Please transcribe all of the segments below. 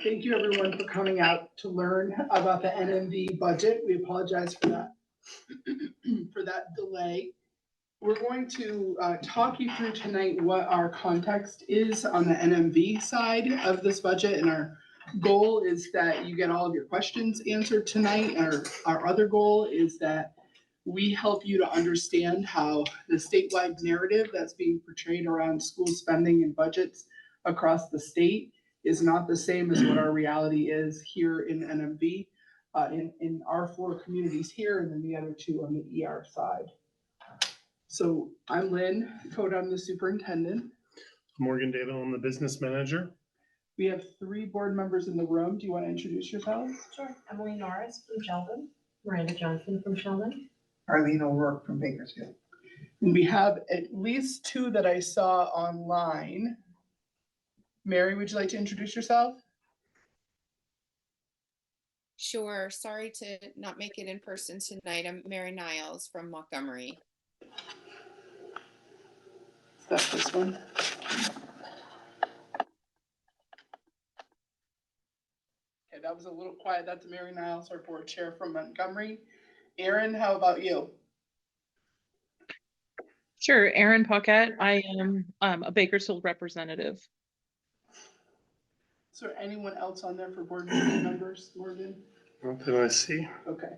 Thank you everyone for coming out to learn about the NMV budget. We apologize for that, for that delay. We're going to talk you through tonight what our context is on the NMV side of this budget, and our goal is that you get all of your questions answered tonight. Our other goal is that we help you to understand how the statewide narrative that's being portrayed around school spending and budgets across the state is not the same as what our reality is here in NMV, in our 4 communities here, and then the other 2 on the ER side. So I'm Lynn Code, I'm the superintendent. Morgan David, I'm the business manager. We have 3 board members in the room. Do you want to introduce yourselves? Sure. Emily Norris from Sheldon. Miranda Johnson from Sheldon. Arlene O'Rourke from Bakersfield. And we have at least 2 that I saw online. Mary, would you like to introduce yourself? Sure. Sorry to not make it in person tonight. I'm Mary Niles from Montgomery. Is that this one? Okay, that was a little quiet. That's Mary Niles, our board chair from Montgomery. Erin, how about you? Sure, Erin Paquette. I am a Bakersfield representative. Is there anyone else on there for board meeting members, Morgan? Not that I see. Okay.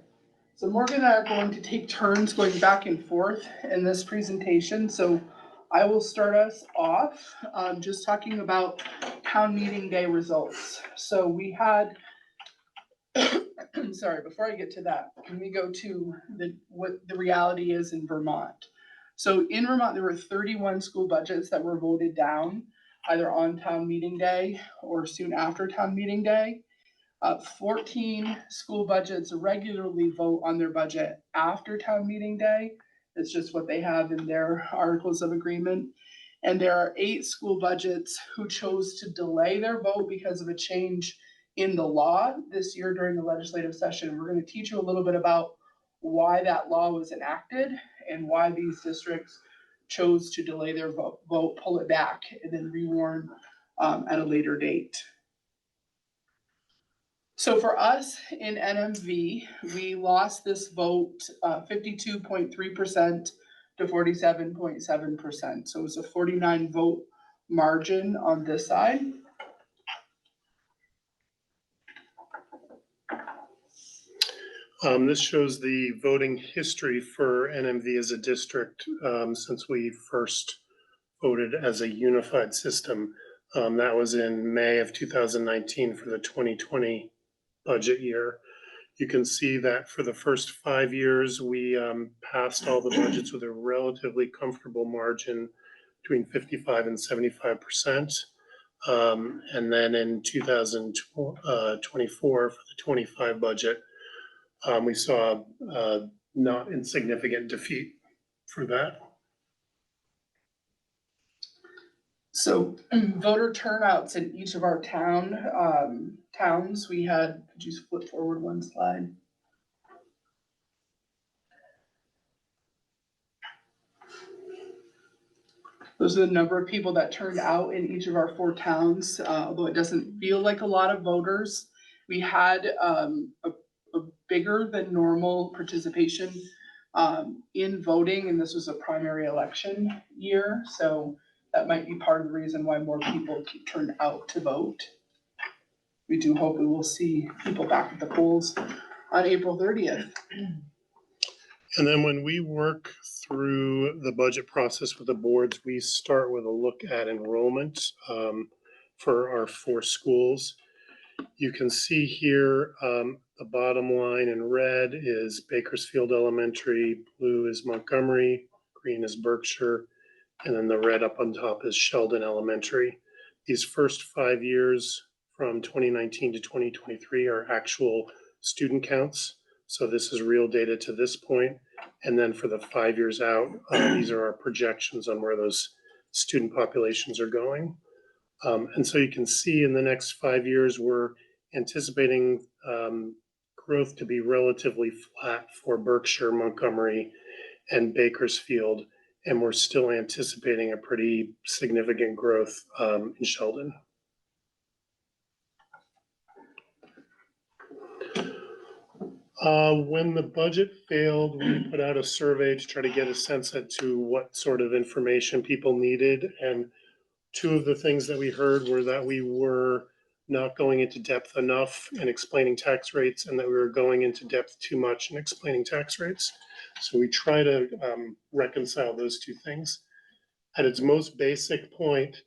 So Morgan and I are going to take turns going back and forth in this presentation. So I will start us off just talking about town meeting day results. So we had, sorry, before I get to that, let me go to what the reality is in Vermont. So in Vermont, there were 31 school budgets that were voted down, either on town meeting day or soon after town meeting day. 14 school budgets regularly vote on their budget after town meeting day. It's just what they have in their articles of agreement. And there are 8 school budgets who chose to delay their vote because of a change in the law this year during the legislative session. We're going to teach you a little bit about why that law was enacted and why these districts chose to delay their vote, pull it back, and then rewarn at a later date. So for us in NMV, we lost this vote 52.3% to 47.7%. So it was a 49 vote margin on this side. This shows the voting history for NMV as a district since we first voted as a unified system. That was in May of 2019 for the 2020 budget year. You can see that for the first 5 years, we passed all the budgets with a relatively comfortable margin between 55 and 75%. And then in 2024 for the 25 budget, we saw not insignificant defeat for that. So voter turnouts in each of our towns, we had, could you flip forward one slide? Those are the number of people that turned out in each of our 4 towns, although it doesn't feel like a lot of voters. We had a bigger than normal participation in voting, and this was a primary election year, so that might be part of the reason why more people turned out to vote. We do hope we will see people back at the polls on April 30th. And then when we work through the budget process with the boards, we start with a look at enrollment for our 4 schools. You can see here the bottom line in red is Bakersfield Elementary, blue is Montgomery, green is Berkshire, and then the red up on top is Sheldon Elementary. These first 5 years from 2019 to 2023 are actual student counts. So this is real data to this point. And then for the 5 years out, these are our projections on where those student populations are going. And so you can see in the next 5 years, we're anticipating growth to be relatively flat for Berkshire, Montgomery, and Bakersfield. And we're still anticipating a pretty significant growth in Sheldon. When the budget failed, we put out a survey to try to get a sense as to what sort of information people needed. And two of the things that we heard were that we were not going into depth enough in explaining tax rates and that we were going into depth too much in explaining tax rates. So we try to reconcile those two things. At its most basic point,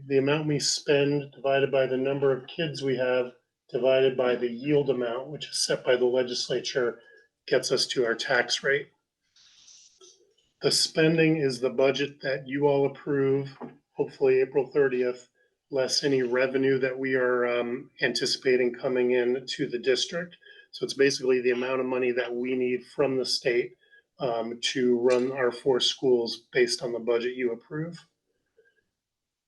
the amount we spend divided by the number of kids we have divided by the yield amount, which is set by the legislature, gets us to our tax rate. The spending is the budget that you all approve, hopefully April 30th, less any revenue that we are anticipating coming in to the district. So it's basically the amount of money that we need from the state to run our 4 schools based on the budget you approve.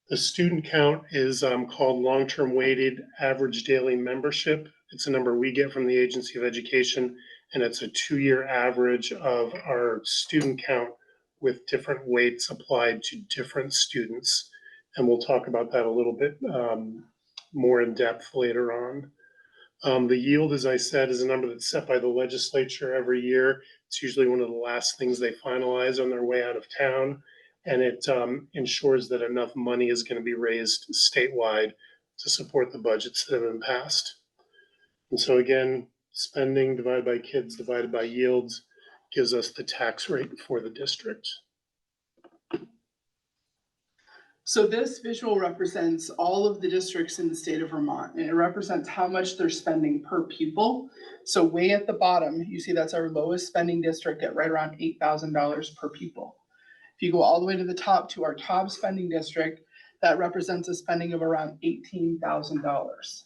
The student count is called long-term weighted average daily membership. It's a number we get from the Agency of Education, and it's a 2-year average of our student count with different weights applied to different students. And we'll talk about that a little bit more in depth later on. The yield, as I said, is a number that's set by the legislature every year. It's usually one of the last things they finalize on their way out of town. And it ensures that enough money is going to be raised statewide to support the budgets that have been passed. And so again, spending divided by kids divided by yields gives us the tax rate for the district. So this visual represents all of the districts in the state of Vermont, and it represents how much they're spending per pupil. So way at the bottom, you see that's our lowest spending district at right around $8,000 per pupil. If you go all the way to the top to our top spending district, that represents a spending of around $18,000.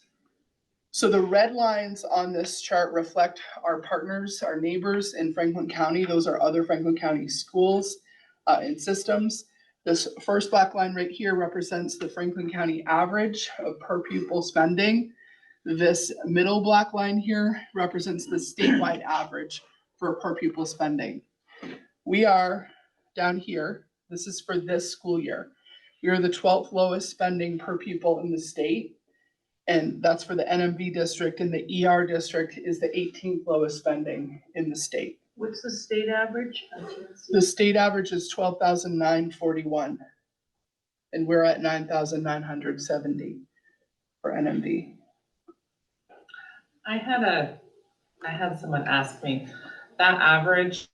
So the red lines on this chart reflect our partners, our neighbors in Franklin County. Those are other Franklin County schools and systems. This first black line right here represents the Franklin County average of per pupil spending. This middle black line here represents the statewide average for per pupil spending. We are down here, this is for this school year. We are the 12th lowest spending per pupil in the state. And that's for the NMV district, and the ER district is the 18th lowest spending in the state. What's the state average? The state average is 12,941. And we're at 9,970 for NMV. I had someone ask me, that average,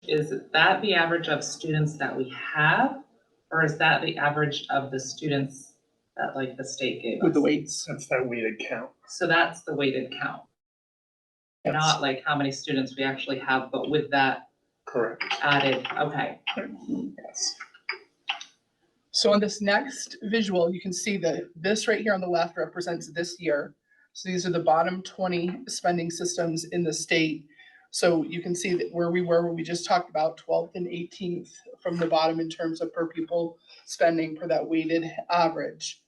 is that the average of students that we have, or is that the average of the students that like the state gave us? With the weights. That's that weighted count. So that's the weighted count, Yes. not like how many students we actually have, but with that Correct. added, okay. Yes. So on this next visual, you can see that this right here on the left represents this year. So these are the bottom 20 spending systems in the state. So you can see that where we were, when we just talked about 12th and 18th from the bottom in terms of per pupil spending per that weighted average.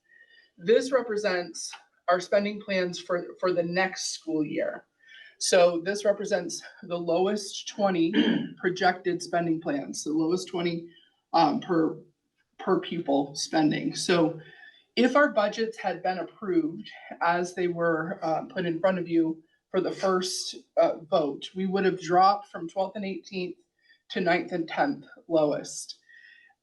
This represents our spending plans for the next school year. So this represents the lowest 20 projected spending plans, the lowest 20 per pupil spending. So if our budgets had been approved as they were put in front of you for the first vote, we would have dropped from 12th and 18th to 9th and 10th lowest.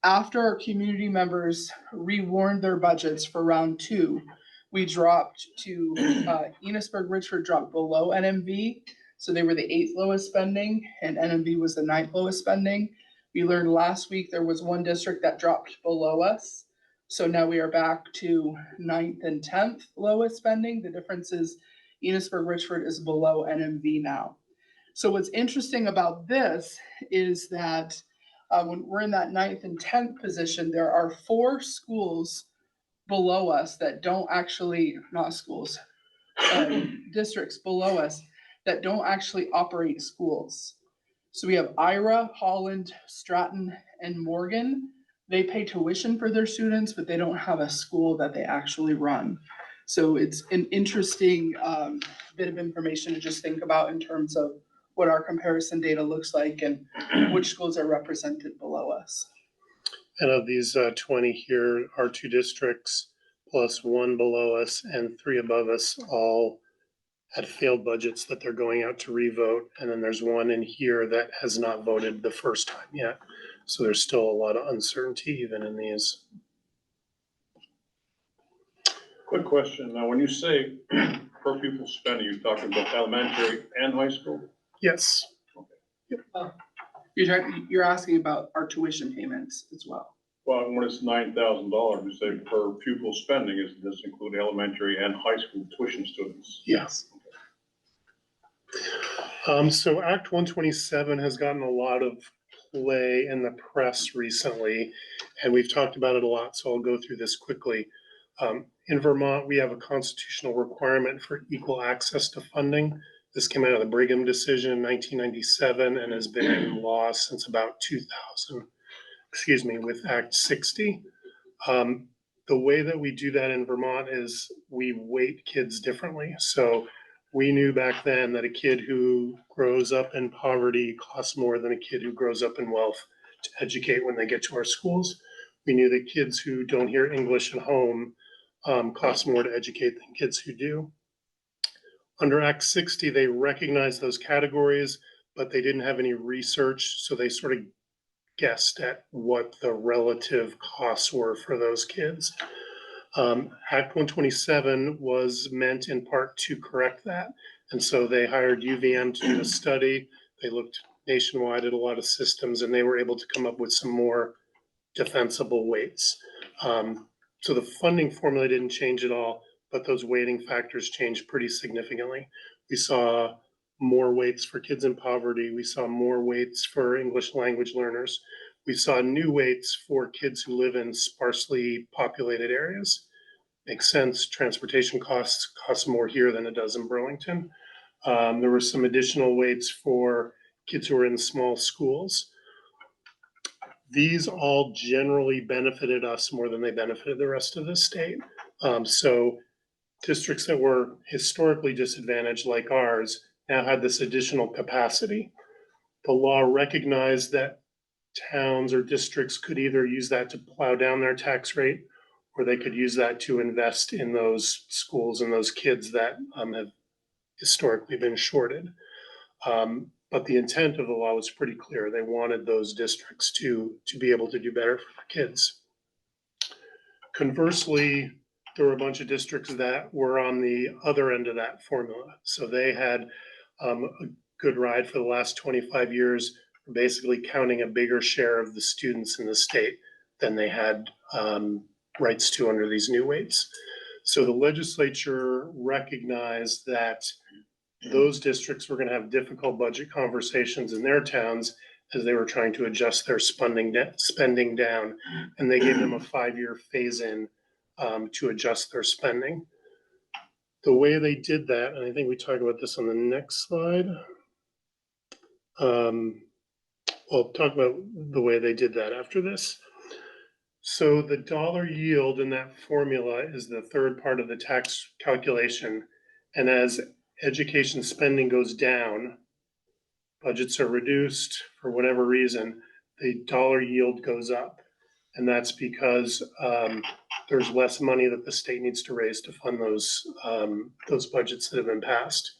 After our community members rewarned their budgets for round 2, we dropped to Enosburg Richford dropped below NMV. So they were the 8th lowest spending and NMV was the 9th lowest spending. We learned last week there was one district that dropped below us. So now we are back to 9th and 10th lowest spending. The difference is Enosburg Richford is below NMV now. So what's interesting about this is that when we're in that 9th and 10th position, there are 4 schools below us that don't actually, not schools, districts below us that don't actually operate schools. So we have Ira, Holland, Stratton, and Morgan. They pay tuition for their students, but they don't have a school that they actually run. So it's an interesting bit of information to just think about in terms of what our comparison data looks like and which schools are represented below us. And of these 20 here, our 2 districts plus 1 below us and 3 above us all had failed budgets that they're going out to revote. And then there's one in here that has not voted the first time yet. So there's still a lot of uncertainty even in these. Quick question. Now, when you say per pupil spending, you're talking about elementary and high school? Yes. You're asking about our tuition payments as well. Well, when it's $9,000, you say per pupil spending, does this include elementary and high school tuition students? Yes. So Act 127 has gotten a lot of play in the press recently, and we've talked about it a lot, so I'll go through this quickly. In Vermont, we have a constitutional requirement for equal access to funding. This came out of the Brigham decision in 1997 and has been in law since about 2000, with Act 60. The way that we do that in Vermont is we weight kids differently. So we knew back then that a kid who grows up in poverty costs more than a kid who grows up in wealth to educate when they get to our schools. We knew that kids who don't hear English at home cost more to educate than kids who do. Under Act 60, they recognized those categories, but they didn't have any research, so they sort of guessed at what the relative costs were for those kids. Act 127 was meant in part to correct that. And so they hired UVM to do a study. They looked nationwide at a lot of systems, and they were able to come up with some more defensible weights. So the funding formula didn't change at all, but those weighting factors changed pretty significantly. We saw more weights for kids in poverty. We saw more weights for English language learners. We saw new weights for kids who live in sparsely populated areas. Makes sense. Transportation costs more here than it does in Burlington. There were some additional weights for kids who are in small schools. These all generally benefited us more than they benefited the rest of the state. So districts that were historically disadvantaged like ours now had this additional capacity. The law recognized that towns or districts could either use that to plow down their tax rate, or they could use that to invest in those schools and those kids that have historically been shorted. But the intent of the law was pretty clear. They wanted those districts to be able to do better for their kids. Conversely, there were a bunch of districts that were on the other end of that formula. So they had a good ride for the last 25 years, basically counting a bigger share of the students in the state than they had rights to under these new weights. So the legislature recognized that those districts were going to have difficult budget conversations in their towns as they were trying to adjust their spending down, and they gave them a 5-year phase-in to adjust their spending. The way they did that, and I think we talk about this on the next slide. I'll talk about the way they did that after this. So the dollar yield in that formula is the third part of the tax calculation, and as education spending goes down, budgets are reduced for whatever reason, the dollar yield goes up. And that's because there's less money that the state needs to raise to fund those budgets that have been passed.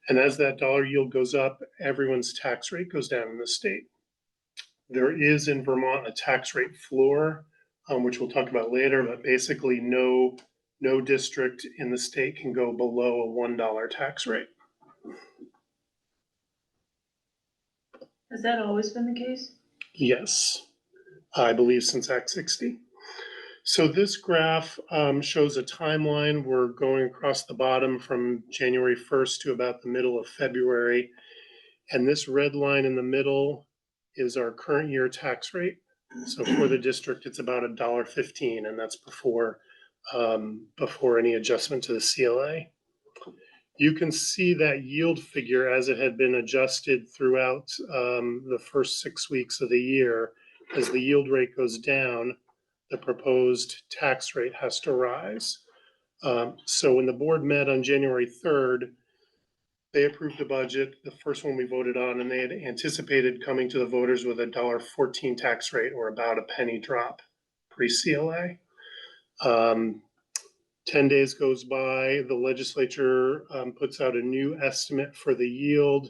And as that dollar yield goes up, everyone's tax rate goes down in the state. There is in Vermont a tax rate floor, which we'll talk about later, but basically no district in the state can go below a $1 tax rate. Has that always been the case? Yes, I believe since Act 60. So this graph shows a timeline. We're going across the bottom from January 1st to about the middle of February. And this red line in the middle is our current year tax rate. So for the district, it's about $1.15, and that's before any adjustment to the CLA. You can see that yield figure as it had been adjusted throughout the first 6 weeks of the year. As the yield rate goes down, the proposed tax rate has to rise. So when the board met on January 3rd, they approved the budget, the first one we voted on, and they had anticipated coming to the voters with a $1.14 tax rate, or about a penny drop pre-CLA. 10 days goes by, the legislature puts out a new estimate for the yield.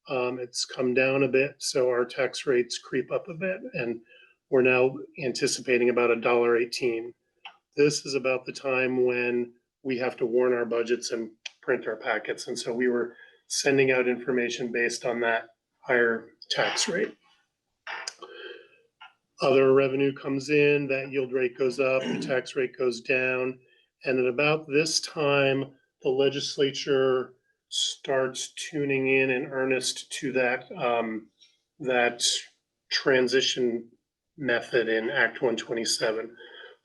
It's come down a bit, so our tax rates creep up a bit, and we're now anticipating about $1.18. This is about the time when we have to warn our budgets and print our packets, and so we were sending out information based on that higher tax rate. Other revenue comes in, that yield rate goes up, the tax rate goes down. And at about this time, the legislature starts tuning in earnest to that transition method in Act 127.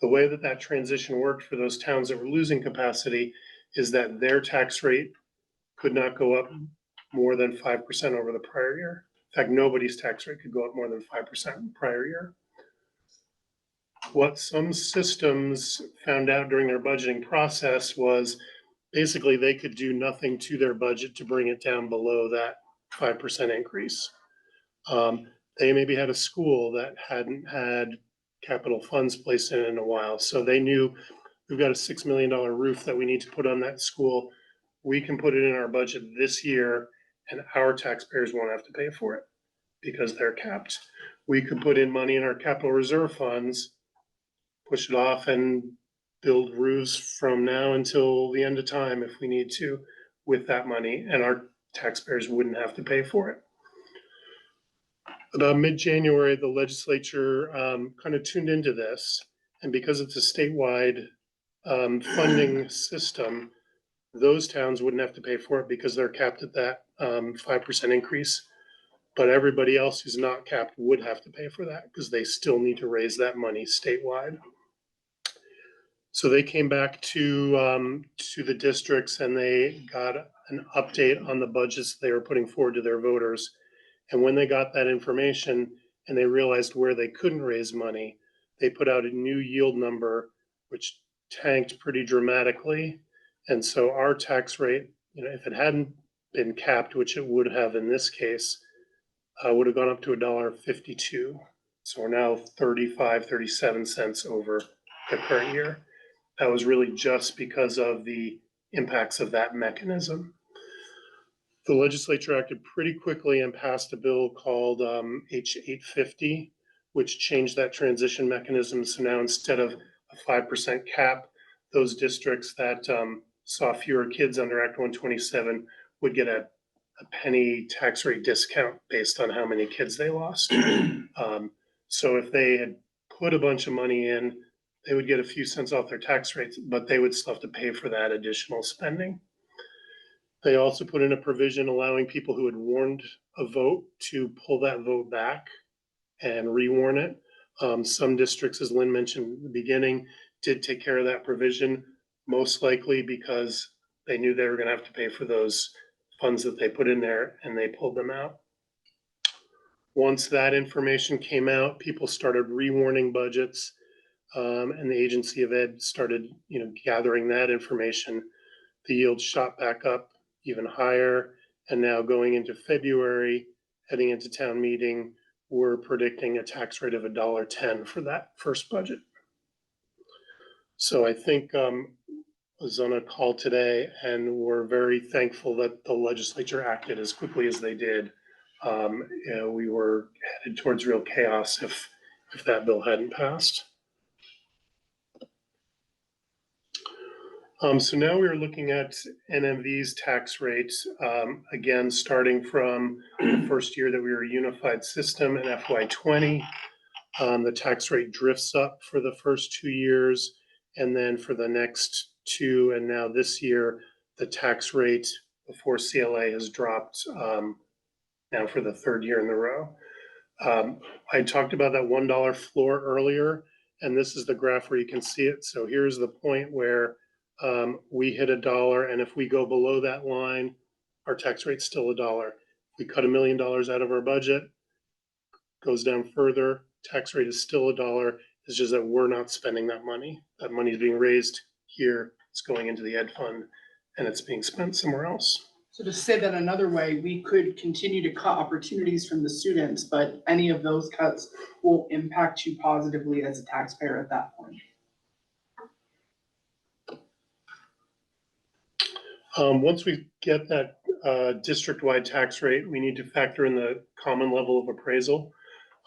The way that transition worked for those towns that were losing capacity is that their tax rate could not go up more than 5% over the prior year. In fact, nobody's tax rate could go up more than 5% in the prior year. What some systems found out during their budgeting process was basically they could do nothing to their budget to bring it down below that 5% increase. They maybe had a school that hadn't had capital funds placed in a while. So they knew we've got a $6 million roof that we need to put on that school. We can put it in our budget this year and our taxpayers won't have to pay for it because they're capped. We could put in money in our capital reserve funds, push it off and build roofs from now until the end of time if we need to with that money, and our taxpayers wouldn't have to pay for it. About mid-January, the legislature kind of tuned into this, and because it's a statewide funding system, those towns wouldn't have to pay for it because they're capped at that 5% increase. But everybody else who's not capped would have to pay for that because they still need to raise that money statewide. So they came back to the districts and they got an update on the budgets they were putting forward to their voters. And when they got that information and they realized where they couldn't raise money, they put out a new yield number, which tanked pretty dramatically. And so our tax rate, if it hadn't been capped, which it would have in this case, would have gone up to $1.52. So we're now 37 cents over the current year. That was really just because of the impacts of that mechanism. The legislature acted pretty quickly and passed a bill called H850, which changed that transition mechanism. So now instead of a 5% cap, those districts that saw fewer kids under Act 127 would get a penny tax rate discount based on how many kids they lost. So if they had put a bunch of money in, they would get a few cents off their tax rates, but they would still have to pay for that additional spending. They also put in a provision allowing people who had warned a vote to pull that vote back and rewarn it. Some districts, as Lynn mentioned at the beginning, did take care of that provision, most likely because they knew they were going to have to pay for those funds that they put in there and they pulled them out. Once that information came out, people started rewarning budgets. And the Agency of Ed started, gathering that information. The yield shot back up even higher, and now going into February, heading into town meeting, we're predicting a tax rate of $1.10 for that first budget. So I think I was on a call today, and we're very thankful that the legislature acted as quickly as they did. We were headed towards real chaos if that bill hadn't passed. So now we're looking at NMV's tax rates, again, starting from the first year that we were a unified system in FY20. The tax rate drifts up for the first 2 years, and then for the next 2, and now this year, the tax rate before CLA has dropped now for the 3rd year in a row. I talked about that $1 floor earlier, and this is the graph where you can see it. So here's the point where we hit $1, and if we go below that line, our tax rate's still $1. If we cut $1 million out of our budget, goes down further, tax rate is still $1. It's just that we're not spending that money. That money is being raised here, it's going into the ed fund, and it's being spent somewhere else. So to say that another way, we could continue to cut opportunities from the students, but any of those cuts will impact you positively as a taxpayer at that point. Once we get that district-wide tax rate, we need to factor in the common level of appraisal.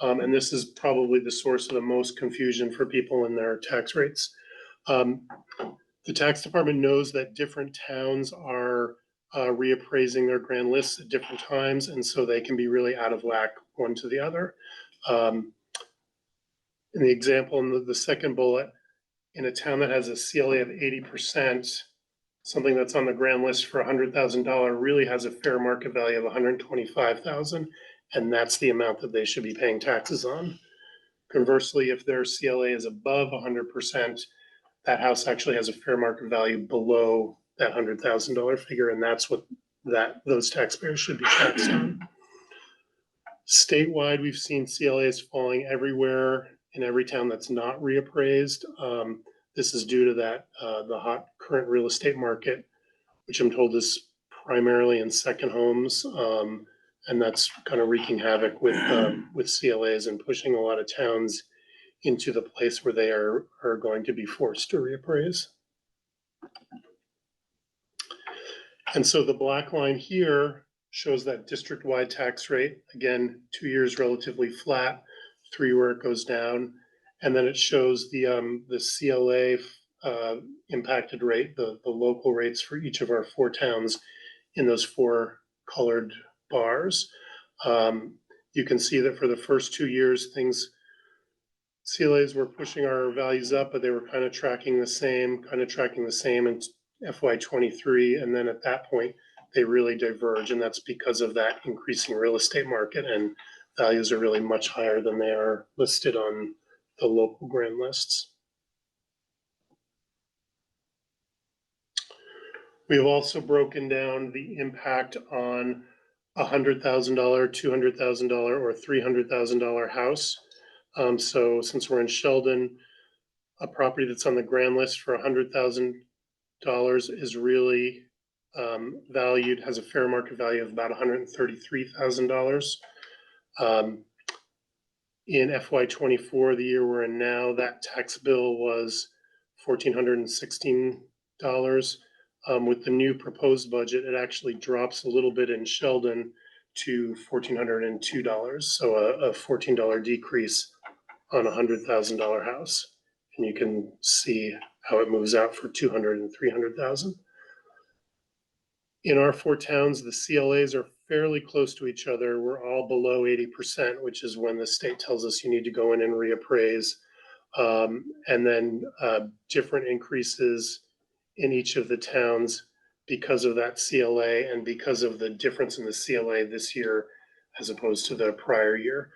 And this is probably the source of the most confusion for people in their tax rates. The tax department knows that different towns are reappraising their grand lists at different times, and so they can be really out of whack one to the other. In the example in the second bullet, in a town that has a CLA of 80%, something that's on the grand list for $100,000 really has a fair market value of $125,000, and that's the amount that they should be paying taxes on. Conversely, if their CLA is above 100%, that house actually has a fair market value below that $100,000 figure, and that's what those taxpayers should be taxed on. Statewide, we've seen CLAs falling everywhere in every town that's not reappraised. This is due to the hot current real estate market, which I'm told is primarily in second homes, and that's kind of wreaking havoc with CLAs and pushing a lot of towns into the place where they are going to be forced to reappraise. And so the black line here shows that district-wide tax rate, again, 2 years relatively flat, 3 where it goes down. And then it shows the CLA impacted rate, the local rates for each of our 4 towns in those 4 colored bars. You can see that for the first 2 years, CLAs were pushing our values up, but they were kind of tracking the same in FY23. And then at that point, they really diverge. And that's because of that increasing real estate market, and values are really much higher than they are listed on the local grand lists. We have also broken down the impact on $100,000, $200,000, or $300,000 house. So since we're in Sheldon, a property that's on the grand list for $100,000 is really valued, has a fair market value of about $133,000. In FY24, the year we're in now, that tax bill was $1,416. With the new proposed budget, it actually drops a little bit in Sheldon to $1,402. So a $14 decrease on a $100,000 house. And you can see how it moves out for $200,000 and $300,000. In our 4 towns, the CLAs are fairly close to each other. We're all below 80%, which is when the state tells us you need to go in and reappraise. And then different increases in each of the towns because of that CLA and because of the difference in the CLA this year as opposed to the prior year.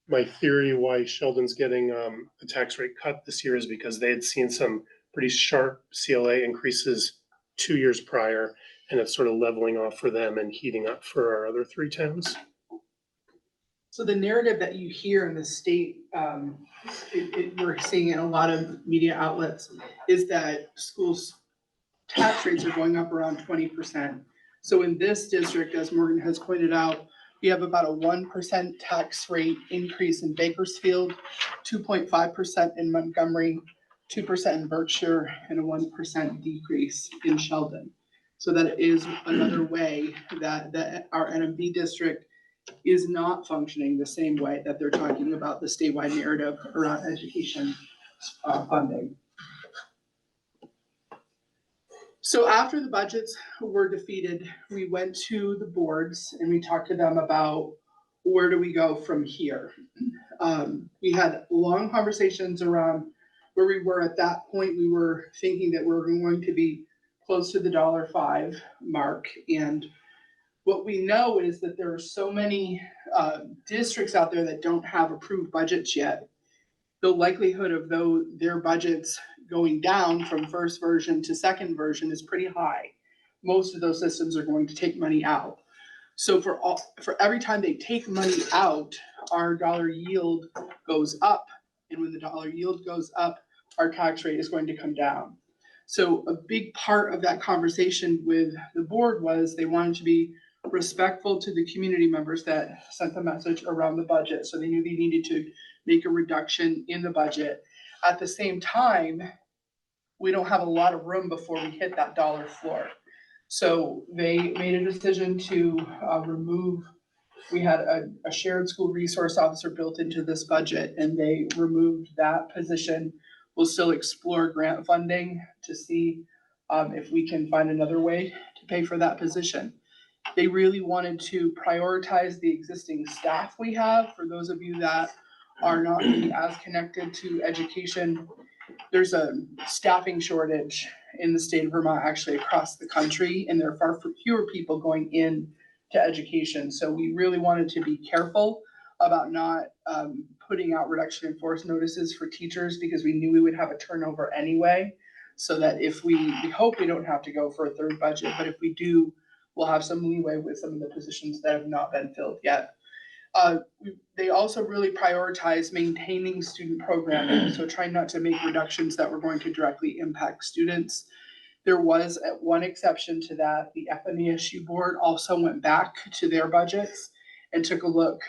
My theory why Sheldon's getting a tax rate cut this year is because they had seen some pretty sharp CLA increases 2 years prior, and it's sort of leveling off for them and heating up for our other 3 towns. So the narrative that you hear in the state, we're seeing in a lot of media outlets, is that schools' tax rates are going up around 20%. So in this district, as Morgan has pointed out, we have about a 1% tax rate increase in Bakersfield, 2.5% in Montgomery, 2% in Berkshire, and a 1% decrease in Sheldon. So that is another way that our NMV district is not functioning the same way that they're talking about the statewide narrative around education funding. So after the budgets were defeated, we went to the boards and we talked to them about where do we go from here. We had long conversations around where we were at that point. We were thinking that we were going to be close to the $1.05 mark. And what we know is that there are so many districts out there that don't have approved budgets yet. The likelihood of their budgets going down from first version to second version is pretty high. Most of those systems are going to take money out. So for every time they take money out, our dollar yield goes up. And when the dollar yield goes up, our tax rate is going to come down. So a big part of that conversation with the board was they wanted to be respectful to the community members that sent the message around the budget. So they knew they needed to make a reduction in the budget. At the same time, we don't have a lot of room before we hit that dollar floor. So they made a decision to remove, we had a shared school resource officer built into this budget, and they removed that position. We'll still explore grant funding to see if we can find another way to pay for that position. They really wanted to prioritize the existing staff we have. For those of you that are not maybe as connected to education, there's a staffing shortage in the state of Vermont, actually across the country, and there are far fewer people going in to education. So we really wanted to be careful about not putting out reduction in force notices for teachers, because we knew we would have a turnover anyway. So that if we hope we don't have to go for a third budget, but if we do, we'll have some leeway with some of the positions that have not been filled yet. They also really prioritize maintaining student programming, so trying not to make reductions that were going to directly impact students. There was one exception to that. The FNESU board also went back to their budgets and took a look.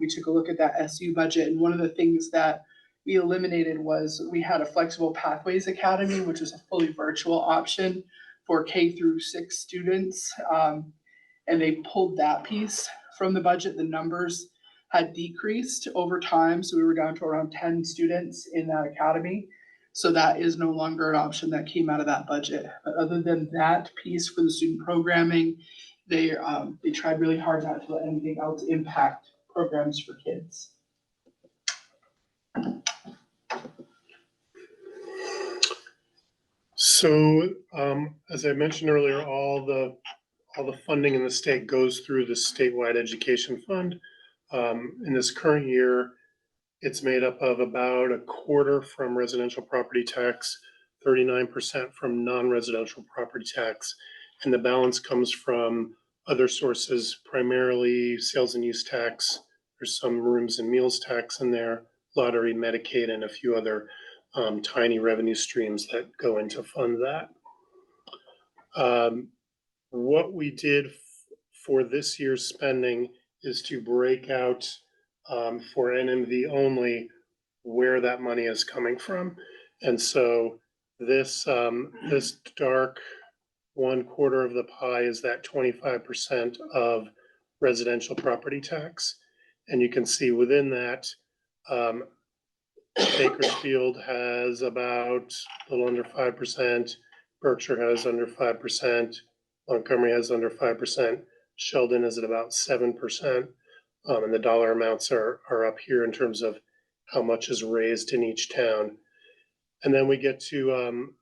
We took a look at that SU budget, and one of the things that we eliminated was we had a flexible pathways academy, which was a fully virtual option for K through 6 students, and they pulled that piece from the budget. The numbers had decreased over time, so we were down to around 10 students in that academy. So that is no longer an option that came out of that budget. But other than that piece for the student programming, they tried really hard not to let anything else impact programs for kids. So, as I mentioned earlier, all the funding in the state goes through the statewide education fund. In this current year, it's made up of about a quarter from residential property tax, 39% from non-residential property tax, and the balance comes from other sources, primarily sales and use tax. There's some rooms and meals tax in there, lottery, Medicaid, and a few other tiny revenue streams that go into fund that. What we did for this year's spending is to break out for NMV only where that money is coming from. And so this dark 1/4 of the pie is that 25% of residential property tax. And you can see within that, Bakersfield has about a little under 5%, Berkshire has under 5%, Montgomery has under 5%, Sheldon is at about 7%. And the dollar amounts are up here in terms of how much is raised in each town. And then we get to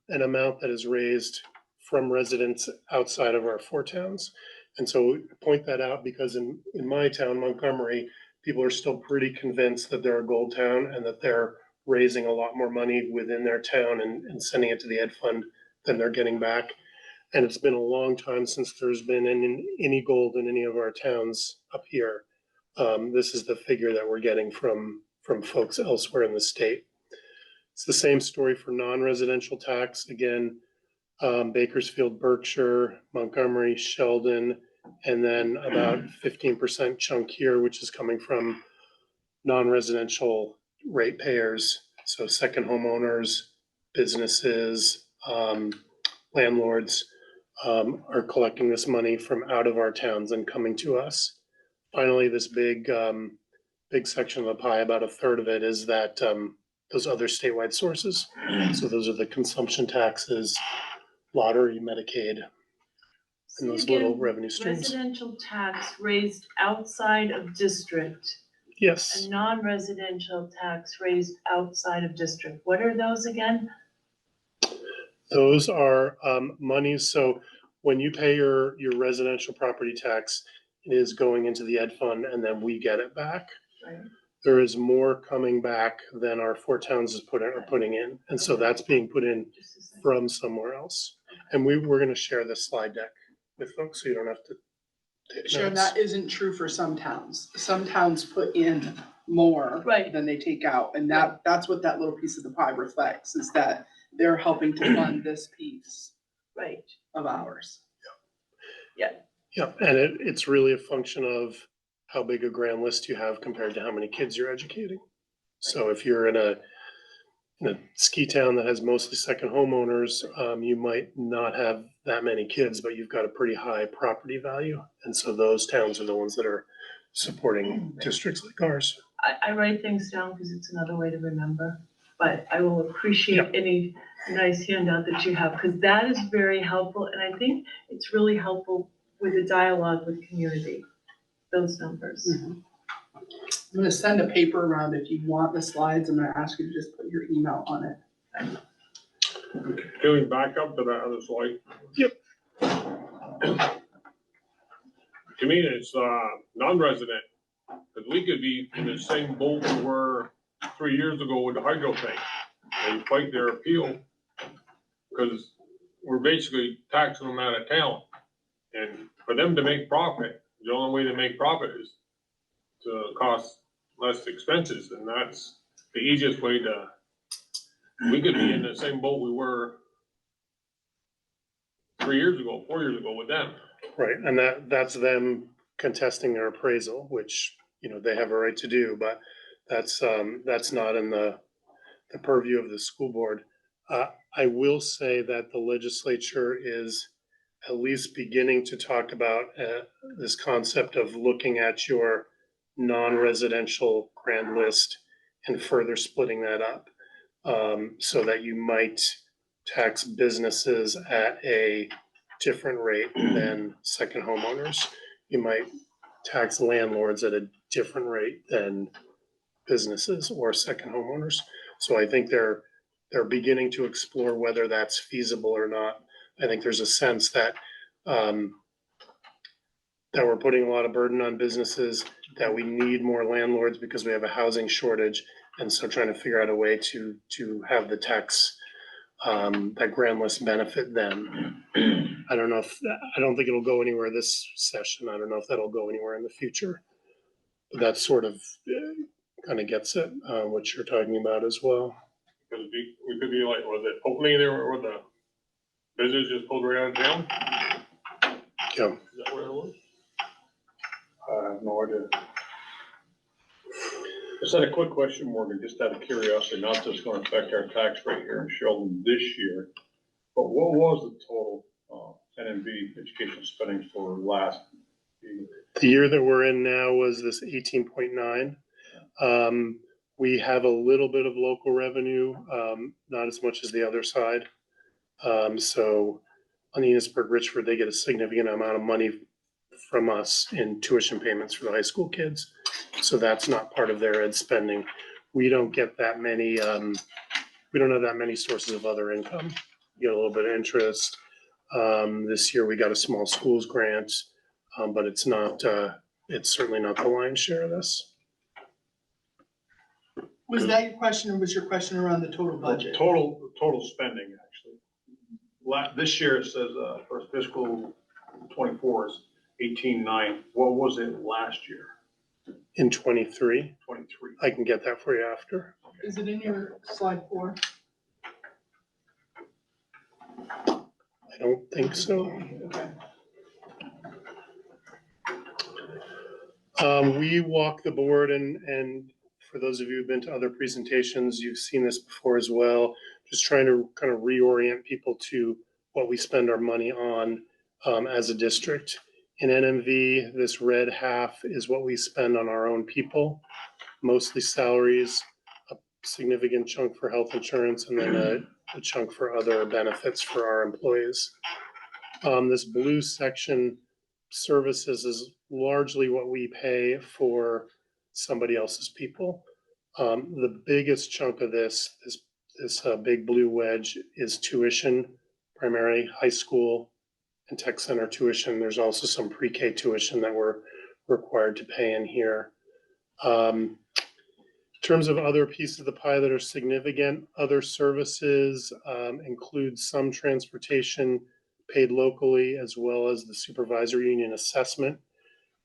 an amount that is raised from residents outside of our 4 towns. And so we point that out because in my town, Montgomery, people are still pretty convinced that they're a gold town and that they're raising a lot more money within their town and sending it to the ed fund than they're getting back. And it's been a long time since there's been any gold in any of our towns up here. This is the figure that we're getting from folks elsewhere in the state. It's the same story for non-residential tax. Again, Bakersfield, Berkshire, Montgomery, Sheldon, and then about 15% chunk here, which is coming from non-residential ratepayers. So second homeowners, businesses, landlords are collecting this money from out of our towns and coming to us. Finally, this big section of the pie, about a third of it is that those other statewide sources. So those are the consumption taxes, lottery, Medicaid, and those little revenue streams. Residential tax raised outside of district Yes. and non-residential tax raised outside of district. What are those again? Those are monies. So when you pay your residential property tax, it is going into the ed fund and then we get it back. Right. There is more coming back than our 4 towns are putting in. And so that's being put in from somewhere else. And we're going to share this slide deck with folks so you don't have to take Sharon, notes. that isn't true for some towns. Some towns put in more Right. than they take out. And that's what that little piece of the pie reflects, is that they're helping to fund this piece Right. of ours. Yeah, and it's really a function of how big a grand list you have compared to how many kids you're educating. So if you're in a in a ski town that has mostly second homeowners, you might not have that many kids, but you've got a pretty high property value. And so those towns are the ones that are supporting districts like ours. I write things down because it's another way to remember, but I will appreciate any nice handout that you have, because that is very helpful, and I think it's really helpful with the dialogue with community, those numbers. I'm gonna send a paper around if you want the slides. I'm gonna ask you to just put your email on it. Can we back up to that other slide? Yep. To me, it's, non-resident, because we could be in the same boat we were 3 years ago with the hydro tank. They fight their appeal, because we're basically taxing them out of town. And for them to make profit, the only way to make profit is to cost less expenses, and that's the easiest way to, we could be in the same boat we were 3 years ago, 4 years ago with them. Right, and that's them contesting their appraisal, which, you know, they have a right to do, but that's not in the purview of the school board. I will say that the legislature is at least beginning to talk about this concept of looking at your non-residential grand list and further splitting that up, so that you might tax businesses at a different rate than second homeowners. You might tax landlords at a different rate than businesses or second homeowners. So I think they're beginning to explore whether that's feasible or not. I think there's a sense that that we're putting a lot of burden on businesses, that we need more landlords because we have a housing shortage. And so trying to figure out a way to have the tax that grand list benefit them. I don't think it'll go anywhere this session. I don't know if that'll go anywhere in the future. But that sort of kind of gets at what you're talking about as well. Because we could be like, was it opening there where the business just pulled right out of town? Yeah. Is that what it was? I have no idea. Just had a quick question, Morgan, just out of curiosity, not just gonna affect our tax rate here in Sheldon this year, but what was the total NMV education spending for last year? The year that we're in now was this 18.9. We have a little bit of local revenue, not as much as the other side. So on the Enosburg Richford, they get a significant amount of money from us in tuition payments for the high school kids. So that's not part of their ed spending. We don't get that many, we don't have that many sources of other income. We get a little bit of interest. This year we got a small schools grant, but it's certainly not the lion's share of this. Was that your question, or was your question around the total budget? Total spending, actually. This year it says, for fiscal 24 is 18.9. What was it last year? In 23, 23. I can get that for you after. Is it in your slide 4? I don't think so. Okay. We walk the board, and for those of you who've been to other presentations, you've seen this before as well, just trying to kind of reorient people to what we spend our money on as a district. In NMV, this red half is what we spend on our own people, mostly salaries, a significant chunk for health insurance, and then a chunk for other benefits for our employees. This blue section, services, is largely what we pay for somebody else's people. The biggest chunk of this big blue wedge is tuition, primarily high school and tech center tuition. There's also some pre-K tuition that we're required to pay in here. In terms of other pieces of the pie that are significant, other services include some transportation paid locally, as well as the supervisory union assessment.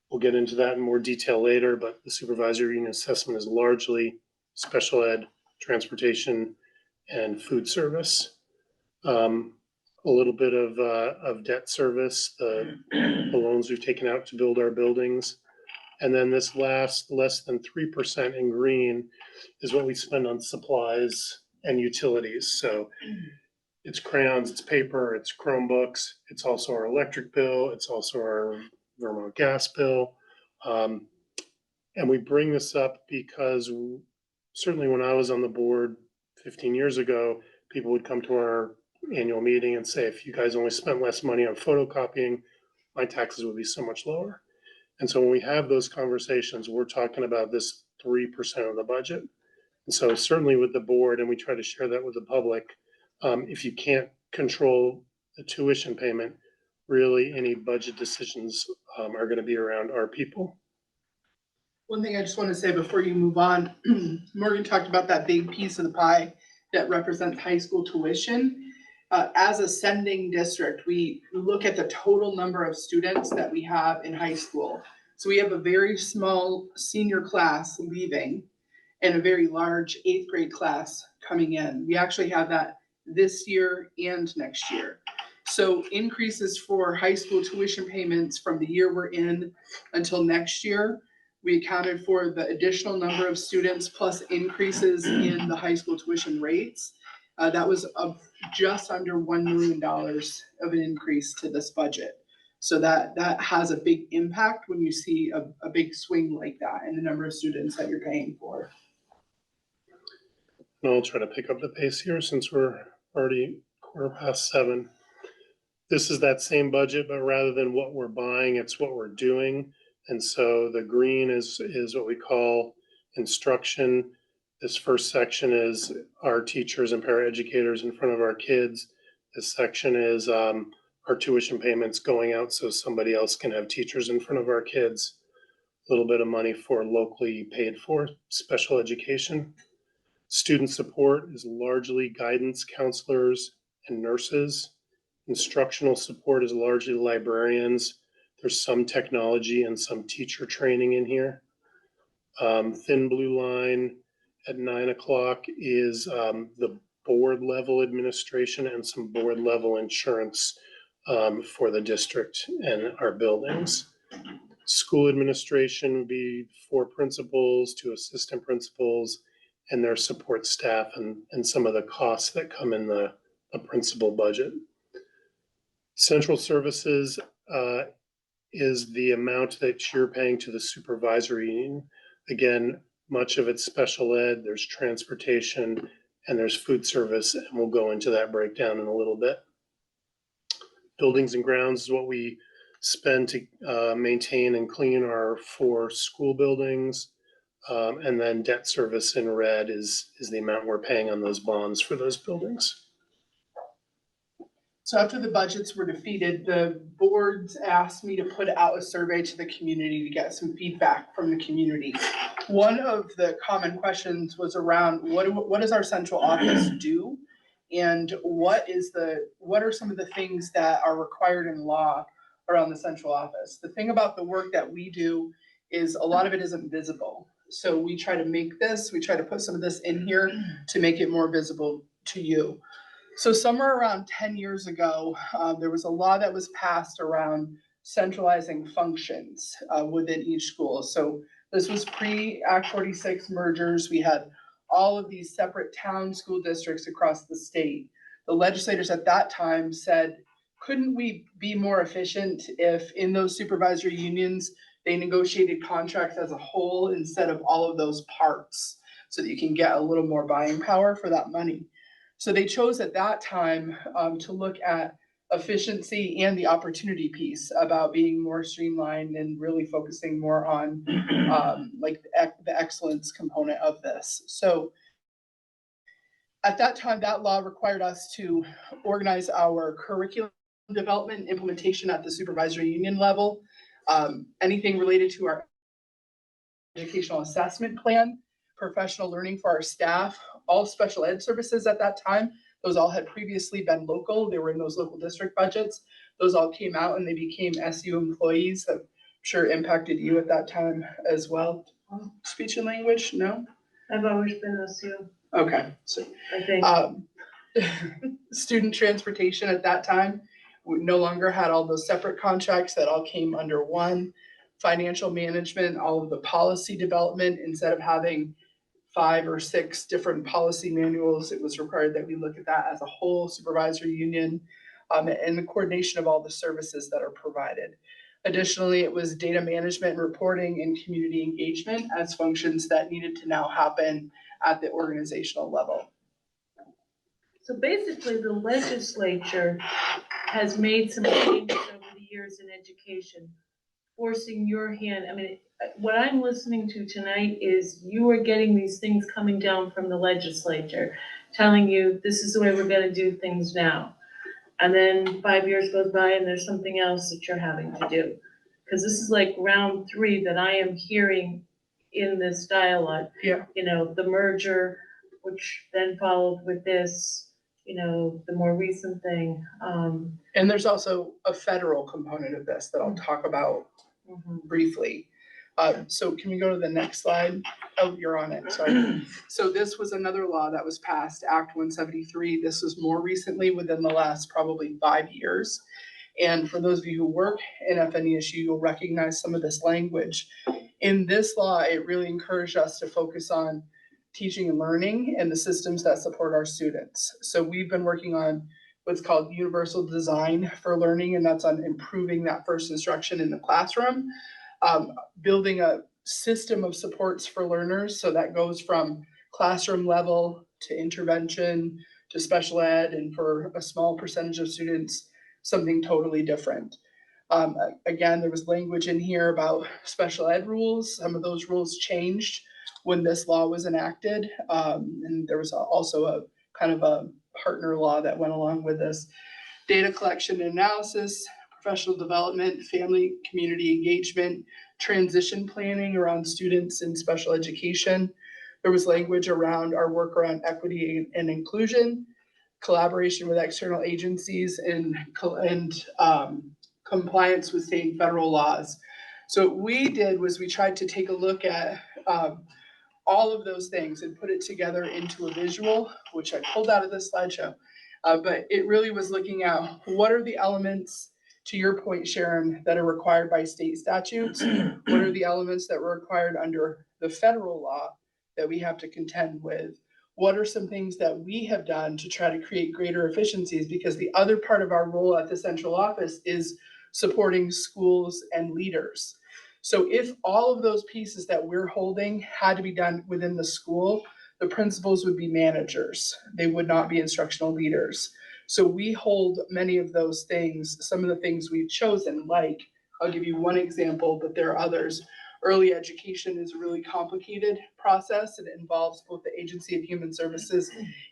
We'll get into that in more detail later, but the supervisory union assessment is largely special ed, transportation, and food service. A little bit of debt service, the loans we've taken out to build our buildings. And then this last less than 3% in green is what we spend on supplies and utilities. So it's crayons, it's paper, it's Chromebooks, it's also our electric bill, it's also our Vermont gas bill. And we bring this up because certainly when I was on the board 15 years ago, people would come to our annual meeting and say, if you guys only spent less money on photocopying, my taxes would be so much lower. And so when we have those conversations, we're talking about this 3% of the budget. And so certainly with the board, and we try to share that with the public, if you can't control the tuition payment, really any budget decisions are going to be around our people. One thing I just want to say before you move on, Morgan talked about that big piece of the pie that represents high school tuition. As a sending district, we look at the total number of students that we have in high school. So we have a very small senior class leaving and a very large 8th grade class coming in. We actually have that this year and next year. So increases for high school tuition payments from the year we're in until next year, we accounted for the additional number of students plus increases in the high school tuition rates. That was just under $1 million of an increase to this budget. So that has a big impact when you see a big swing like that in the number of students that you're paying for. And I'll try to pick up the pace here since we're already 7:15. This is that same budget, but rather than what we're buying, it's what we're doing. And so the green is what we call instruction. This first section is our teachers and paraeducators in front of our kids. This section is our tuition payments going out so somebody else can have teachers in front of our kids. A little bit of money for locally paid for special education. Student support is largely guidance counselors and nurses. Instructional support is largely librarians. There's some technology and some teacher training in here. Thin blue line at 9 o'clock is the board level administration and some board level insurance for the district and our buildings. School administration would be 4 principals, 2 assistant principals, and their support staff and some of the costs that come in the principal budget. Central services is the amount that you're paying to the supervisory union. Again, much of it's special ed, there's transportation, and there's food service, and we'll go into that breakdown in a little bit. Buildings and grounds is what we spend to maintain and clean our 4 school buildings. And then debt service in red is the amount we're paying on those bonds for those buildings. So after the budgets were defeated, the boards asked me to put out a survey to the community to get some feedback from the community. One of the common questions was around what does our central office do? And what are some of the things that are required in law around the central office? The thing about the work that we do is a lot of it isn't visible. So we try to put some of this in here to make it more visible to you. So somewhere around 10 years ago, there was a law that was passed around centralizing functions within each school. So this was pre-Act 46 mergers. We had all of these separate town school districts across the state. The legislators at that time said, couldn't we be more efficient if in those supervisory unions, they negotiated contracts as a whole instead of all of those parts so that you can get a little more buying power for that money. So they chose at that time to look at efficiency and the opportunity piece about being more streamlined and really focusing more on like the excellence component of this. So at that time, that law required us to organize our curriculum development implementation at the supervisory union level. Anything related to our educational assessment plan, professional learning for our staff, all special ed services at that time, those all had previously been local. They were in those local district budgets. Those all came out and they became SU employees that I'm sure impacted you at that time as well. Speech and language, no? I've always been SU, Okay, so I think. student transportation at that time, we no longer had all those separate contracts that all came under one. Financial management, all of the policy development, instead of having 5 or 6 different policy manuals. It was required that we look at that as a whole supervisory union, and the coordination of all the services that are provided. Additionally, it was data management and reporting and community engagement as functions that needed to now happen at the organizational level. So basically, the legislature has made some changes over the years in education, forcing your hand. I mean, what I'm listening to tonight is you are getting these things coming down from the legislature, telling you this is the way we're gonna do things now. And then 5 years goes by and there's something else that you're having to do. Because this is like round 3 that I am hearing in this dialogue. Yeah. You know, the merger, which then followed with this, you know, the more recent thing. And there's also a federal component of this that I'll talk about briefly. So can we go to the next slide? Oh, you're on it, sorry. So this was another law that was passed, Act 173. This was more recently within the last probably 5 years. And for those of you who work in FNESU, you'll recognize some of this language. In this law, it really encouraged us to focus on teaching and learning and the systems that support our students. So we've been working on what's called universal design for learning, and that's on improving that first instruction in the classroom, building a system of supports for learners. So that goes from classroom level to intervention to special ed, and for a small percentage of students, something totally different. Again, there was language in here about special ed rules. Some of those rules changed when this law was enacted. And there was also a kind of a partner law that went along with this. Data collection and analysis, professional development, family, community engagement, transition planning around students in special education. There was language around our work around equity and inclusion, collaboration with external agencies, and compliance with state and federal laws. So what we did was we tried to take a look at all of those things and put it together into a visual, which I pulled out of this slideshow. But it really was looking at what are the elements, to your point, Sharon, that are required by state statutes? What are the elements that were required under the federal law that we have to contend with? What are some things that we have done to try to create greater efficiencies? Because the other part of our role at the central office is supporting schools and leaders. So if all of those pieces that we're holding had to be done within the school, the principals would be managers. They would not be instructional leaders. So we hold many of those things, some of the things we've chosen, like, I'll give you one example, but there are others. Early education is a really complicated process. It involves both the Agency of Human Services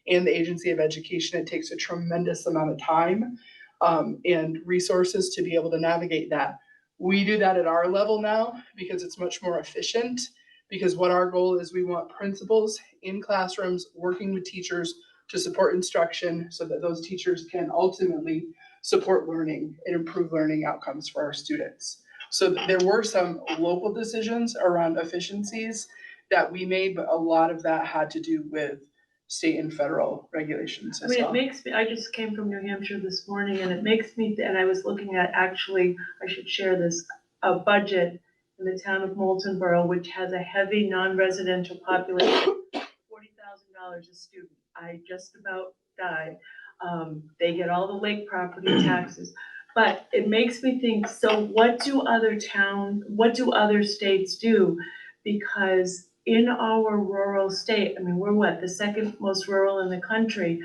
and the Agency of Education. It takes a tremendous amount of time and resources to be able to navigate that. We do that at our level now because it's much more efficient, because what our goal is, we want principals in classrooms working with teachers to support instruction so that those teachers can ultimately support learning and improve learning outcomes for our students. So there were some local decisions around efficiencies that we made, but a lot of that had to do with state and federal regulations as well. It makes me, I just came from New Hampshire this morning, and it makes me, and I was looking at, actually, I should share this, a budget in the town of Moultonborough, which has a heavy non-residential population, $40,000 a student. I just about died. They get all the lake property taxes, but it makes me think, so what do other states do? Because in our rural state, I mean, we're what, the second most rural in the country.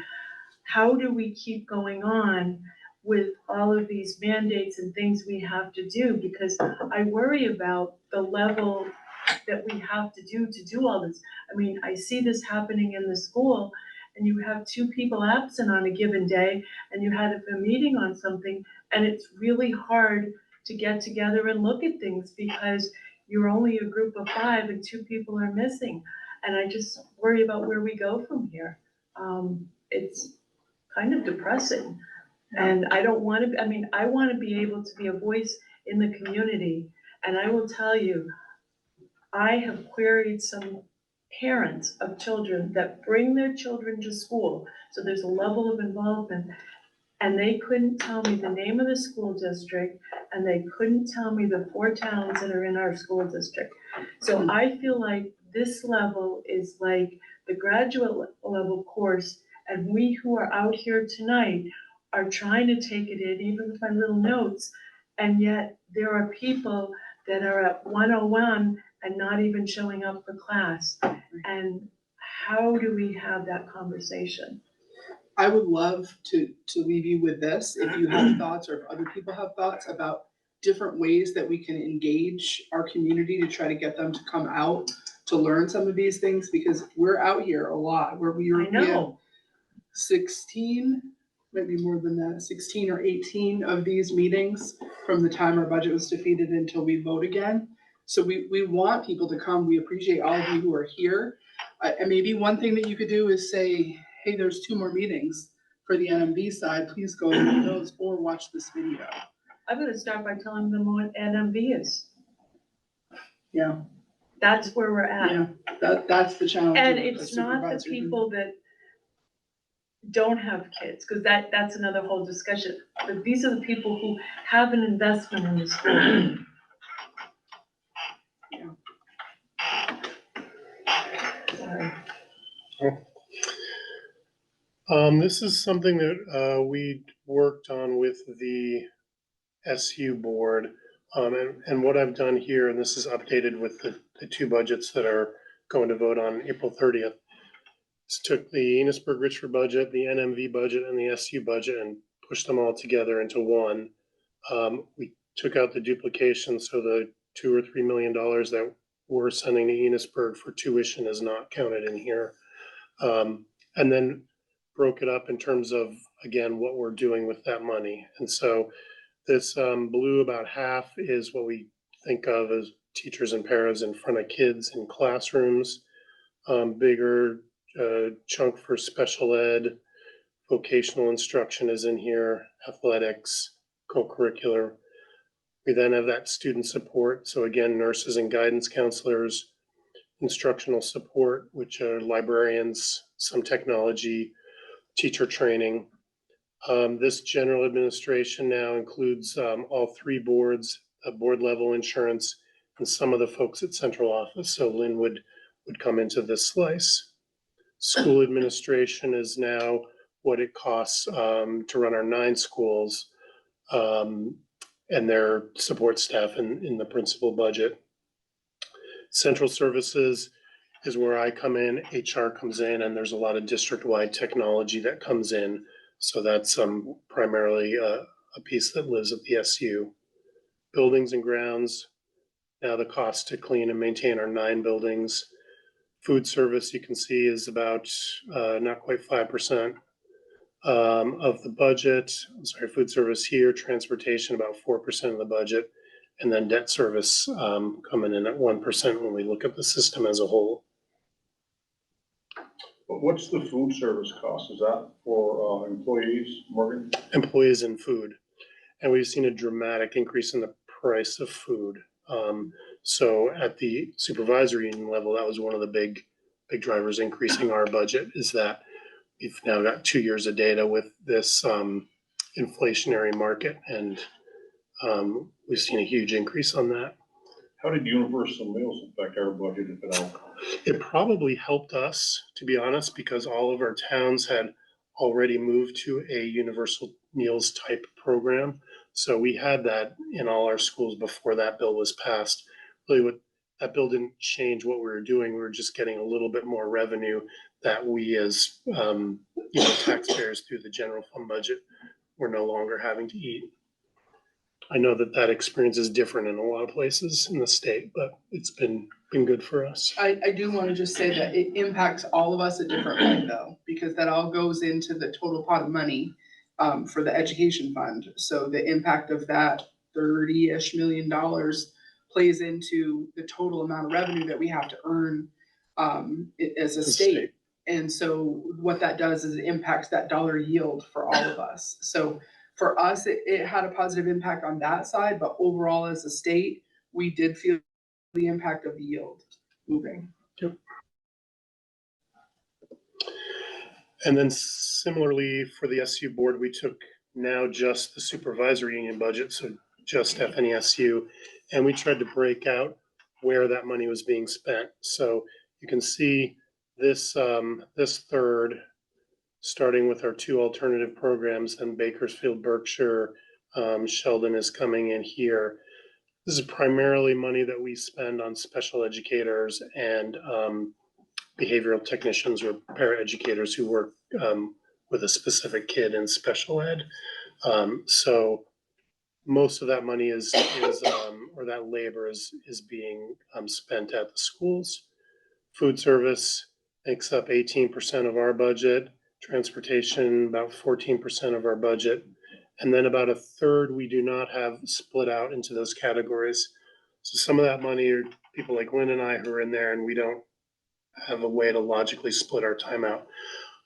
How do we keep going on with all of these mandates and things we have to do? Because I worry about the level that we have to do all this. I mean, I see this happening in the school, and you have 2 people absent on a given day, and you had a meeting on something, and it's really hard to get together and look at things because you're only a group of 5 and 2 people are missing. And I just worry about where we go from here. It's kind of depressing. And I don't want to, I mean, I want to be able to be a voice in the community. And I will tell you, I have queried some parents of children that bring their children to school. So there's a level of involvement. And they couldn't tell me the name of the school district, and they couldn't tell me the 4 towns that are in our school district. So I feel like this level is like the graduate level course, and we who are out here tonight are trying to take it in, even with my little notes, and yet there are people that are at 101 and not even showing up for class. And how do we have that conversation? I would love to leave you with this, if you have thoughts or if other people have thoughts about different ways that we can engage our community to try to get them to come out to learn some of these things, because we're out here a lot, where we I know. 16, maybe more than that, 16 or 18 of these meetings from the time our budget was defeated until we vote again. So we want people to come. We appreciate all of you who are here. And maybe one thing that you could do is say, hey, there's 2 more meetings for the NMV side. Please go to those or watch this video. I'm gonna start by telling them what NMV is. Yeah, That's where we're at. yeah, that's the challenge. And of a it's not the supervisor. people that don't have kids, because that's another whole discussion. But these are the people who have an investment in the school. Sorry. This is something that we worked on with the SU board. And what I've done here, and this is updated with the 2 budgets that are going to vote on April 30th, is took the Enosburg-Richford budget, the NMV budget, and the SU budget and pushed them all together into one. We took out the duplication, so the $2 or $3 million that we're sending to Enosburg for tuition is not counted in here. And then broke it up in terms of, again, what we're doing with that money. And so this blue, about half, is what we think of as teachers and paras in front of kids in classrooms. Bigger chunk for special ed, vocational instruction is in here, athletics, co-curricular. We then have that student support. So again, nurses and guidance counselors, instructional support, which are librarians, some technology, teacher training. This general administration now includes all 3 boards, board level insurance, and some of the folks at central office. So Lynn would come into this slice. School administration is now what it costs to run our 9 schools and their support staff in the principal budget. Central services is where I come in, HR comes in, and there's a lot of district-wide technology that comes in. So that's primarily a piece that lives at the SU. Buildings and grounds, now the cost to clean and maintain our 9 buildings. Food service, you can see, is about not quite 5% of the budget. I'm sorry, food service here, transportation about 4% of the budget, and then debt service coming in at 1% when we look at the system as a whole. But what's the food service cost? Is that for employees, Morgan? Employees and food. And we've seen a dramatic increase in the price of food. So at the supervisory union level, that was one of the big drivers increasing our budget, is that we've now got 2 years of data with this inflationary market, and we've seen a huge increase on that. How did universal meals affect our budget, if at all? It probably helped us, to be honest, because all of our towns had already moved to a universal meals type program. So we had that in all our schools before that bill was passed. Really, that bill didn't change what we were doing. We were just getting a little bit more revenue that we as taxpayers through the general fund budget were no longer having to eat. I know that experience is different in a lot of places in the state, but it's been good for us. I do want to just say that it impacts all of us a different way, though, because that all goes into the total pot of money for the education fund. So the impact of that $30-ish million plays into the total amount of revenue that we have to earn as a state. And so what that does is it impacts that dollar yield for all of us. So for us, it had a positive impact on that side, but overall as a state, we did feel the impact of the yield moving. Yep. And then similarly for the SU board, we took now just the supervisory union budget, so just FNESU, and we tried to break out where that money was being spent. So you can see this, this third, starting with our two alternative programs, and Bakersfield, Berkshire, Sheldon is coming in here. This is primarily money that we spend on special educators and behavioral technicians or paraeducators who work with a specific kid in special ed. So most of that money is or that labor is being spent at the schools. Food service makes up 18% of our budget, transportation about 14% of our budget, and then about a third we do not have split out into those categories. So some of that money are people like Lynn and I who are in there, and we don't have a way to logically split our time out.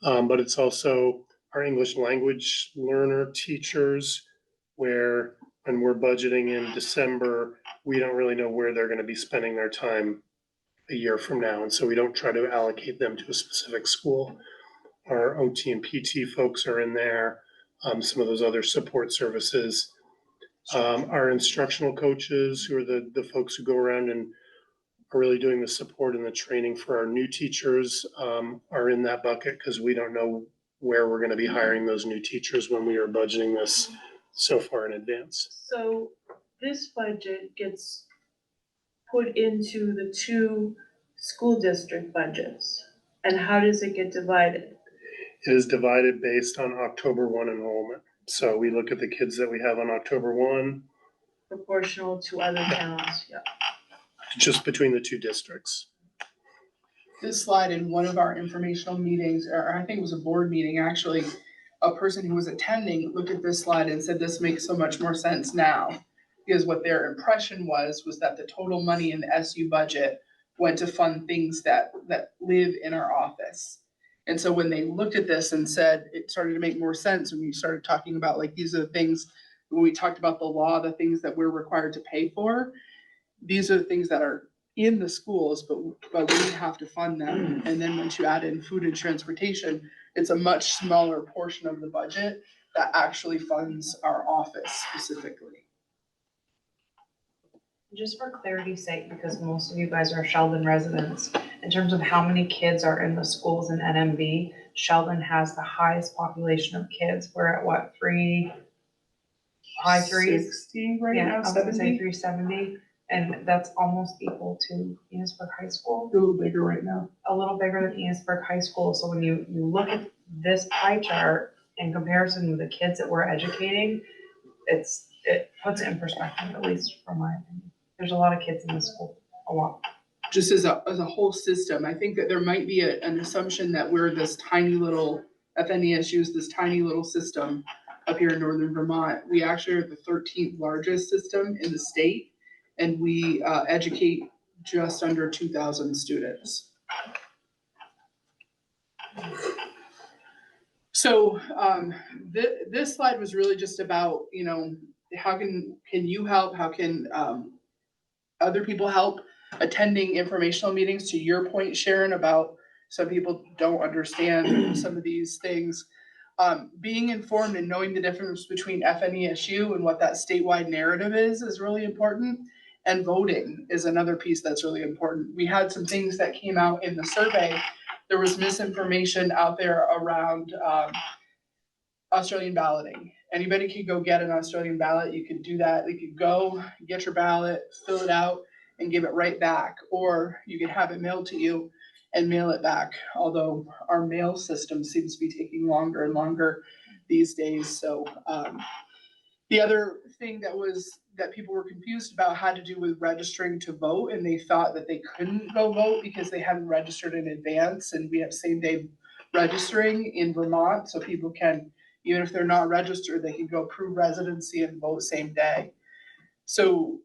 But it's also our English language learner teachers, where when we're budgeting in December, we don't really know where they're going to be spending their time a year from now. And so we don't try to allocate them to a specific school. Our OT and PT folks are in there, some of those other support services. Our instructional coaches, who are the folks who go around and are really doing the support and the training for our new teachers, are in that bucket because we don't know where we're going to be hiring those new teachers when we are budgeting this so far in advance. So this budget gets put into the two school district budgets, and how does it get divided? It is divided based on October 1 enrollment. So we look at the kids that we have on October 1. Proportional to other towns, yeah. Just between the two districts. This slide in one of our informational meetings, or I think it was a board meeting, actually, a person who was attending looked at this slide and said, this makes so much more sense now. Because what their impression was that the total money in the SU budget went to fund things that live in our office. And so when they looked at this and said, it started to make more sense when we started talking about, like, these are the things, when we talked about the law, the things that we're required to pay for, these are the things that are in the schools, but we have to fund them. And then once you add in food and transportation, it's a much smaller portion of the budget that actually funds our office specifically. Just for clarity's sake, because most of you guys are Sheldon residents, in terms of how many kids are in the schools in NMV, Sheldon has the highest population of kids. We're at what, high threes? 60 right Yeah, now, I was gonna say 70? 370, and that's almost equal to Enosburg High School, A little bigger right now. a little bigger than Enosburg High School. So when you look at this pie chart in comparison with the kids that we're educating, it puts it in perspective, at least from my opinion. There's a lot of kids in the school, a lot. Just as a whole system, I think that there might be an assumption that we're this tiny little, FNESU is this tiny little system up here in northern Vermont. We actually are the 13th largest system in the state, and we educate just under 2,000 students. So this slide was really just about, how can you help? How can other people help attending informational meetings? To your point, Sharon, about some people don't understand some of these things. Being informed and knowing the difference between FNESU and what that statewide narrative is really important. And voting is another piece that's really important. We had some things that came out in the survey. There was misinformation out there around Australian balloting. Anybody could go get an Australian ballot. You could do that. You could go get your ballot, fill it out, and give it right back. Or you could have it mailed to you and mail it back. Although our mail system seems to be taking longer and longer these days. So the other thing that people were confused about had to do with registering to vote, and they thought that they couldn't go vote because they hadn't registered in advance. And we have same day registering in Vermont, so people can, even if they're not registered, they can go prove residency and vote same day. So,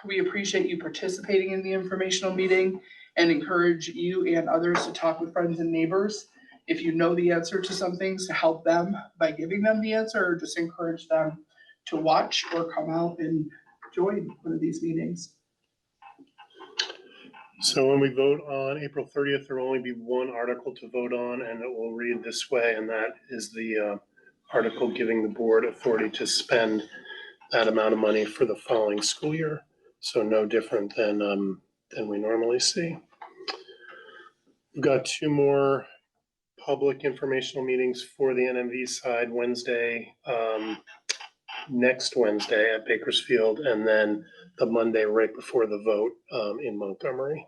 we appreciate you participating in the informational meeting and encourage you and others to talk with friends and neighbors. If you know the answer to some things, to help them by giving them the answer, or just encourage them to watch or come out and join one of these meetings. So when we vote on April 30th, there will only be one article to vote on, and it will read this way, and that is the article giving the board authority to spend that amount of money for the following school year. So no different than we normally see. We've got 2 more public informational meetings for the NMV side Wednesday, next Wednesday at Bakersfield, and then the Monday right before the vote in Montgomery.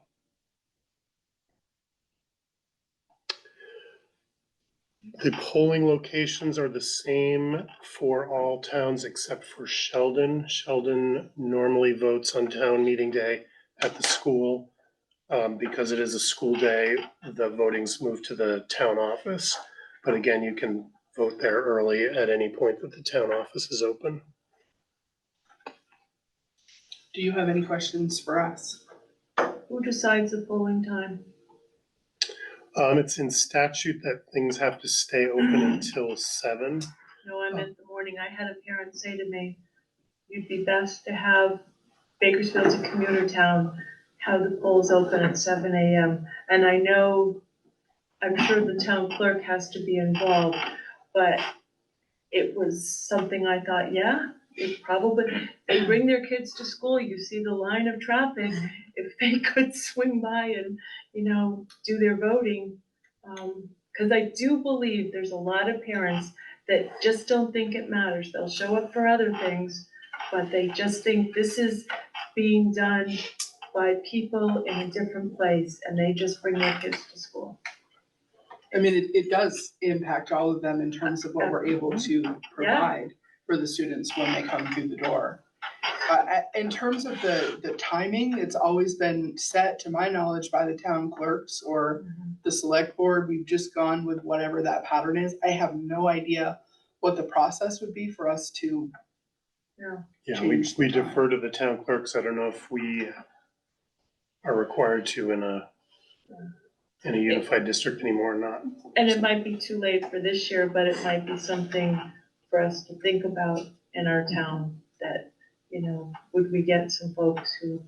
The polling locations are the same for all towns except for Sheldon. Sheldon normally votes on town meeting day at the school. Because it is a school day, the voting's moved to the town office. But again, you can vote there early at any point that the town office is open. Do you have any questions for us? Who decides the polling time? It's in statute that things have to stay open until 7. No, I meant the morning. I had a parent say to me, you'd be best to have Bakersfield's a commuter town, have the polls open at 7 a.m. And I know, I'm sure the town clerk has to be involved, but it was something I thought, yeah, it probably, they bring their kids to school, you see the line of traffic. If they could swing by and, do their voting. Because I do believe there's a lot of parents that just don't think it matters. They'll show up for other things, but they just think this is being done by people in a different place, and they just bring their kids to school. I mean, it does impact all of them in terms of what we're able to provide for the students when they come through the door. In terms of the timing, it's always been set, to my knowledge, by the town clerks or the select board. We've just gone with whatever that pattern is. I have no idea what the process would be for us to. Yeah, we defer to the town clerks. I don't know if we are required to in a unified district anymore or not. And it might be too late for this year, but it might be something for us to think about in our town that, would we get some folks who.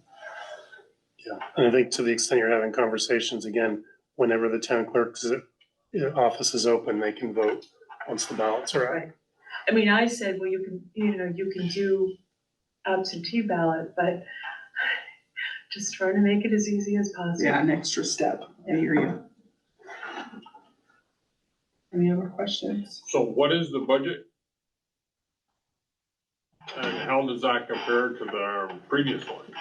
Yeah, and I think to the extent you're having conversations, again, whenever the town clerk's office is open, they can vote once the ballots are out. Right. I mean, I said, well, you can do absentee ballot, but just trying to make it as easy as possible. Yeah, an extra step. I hear you. Any other questions? So what is the budget? And how does that compare to the previous one?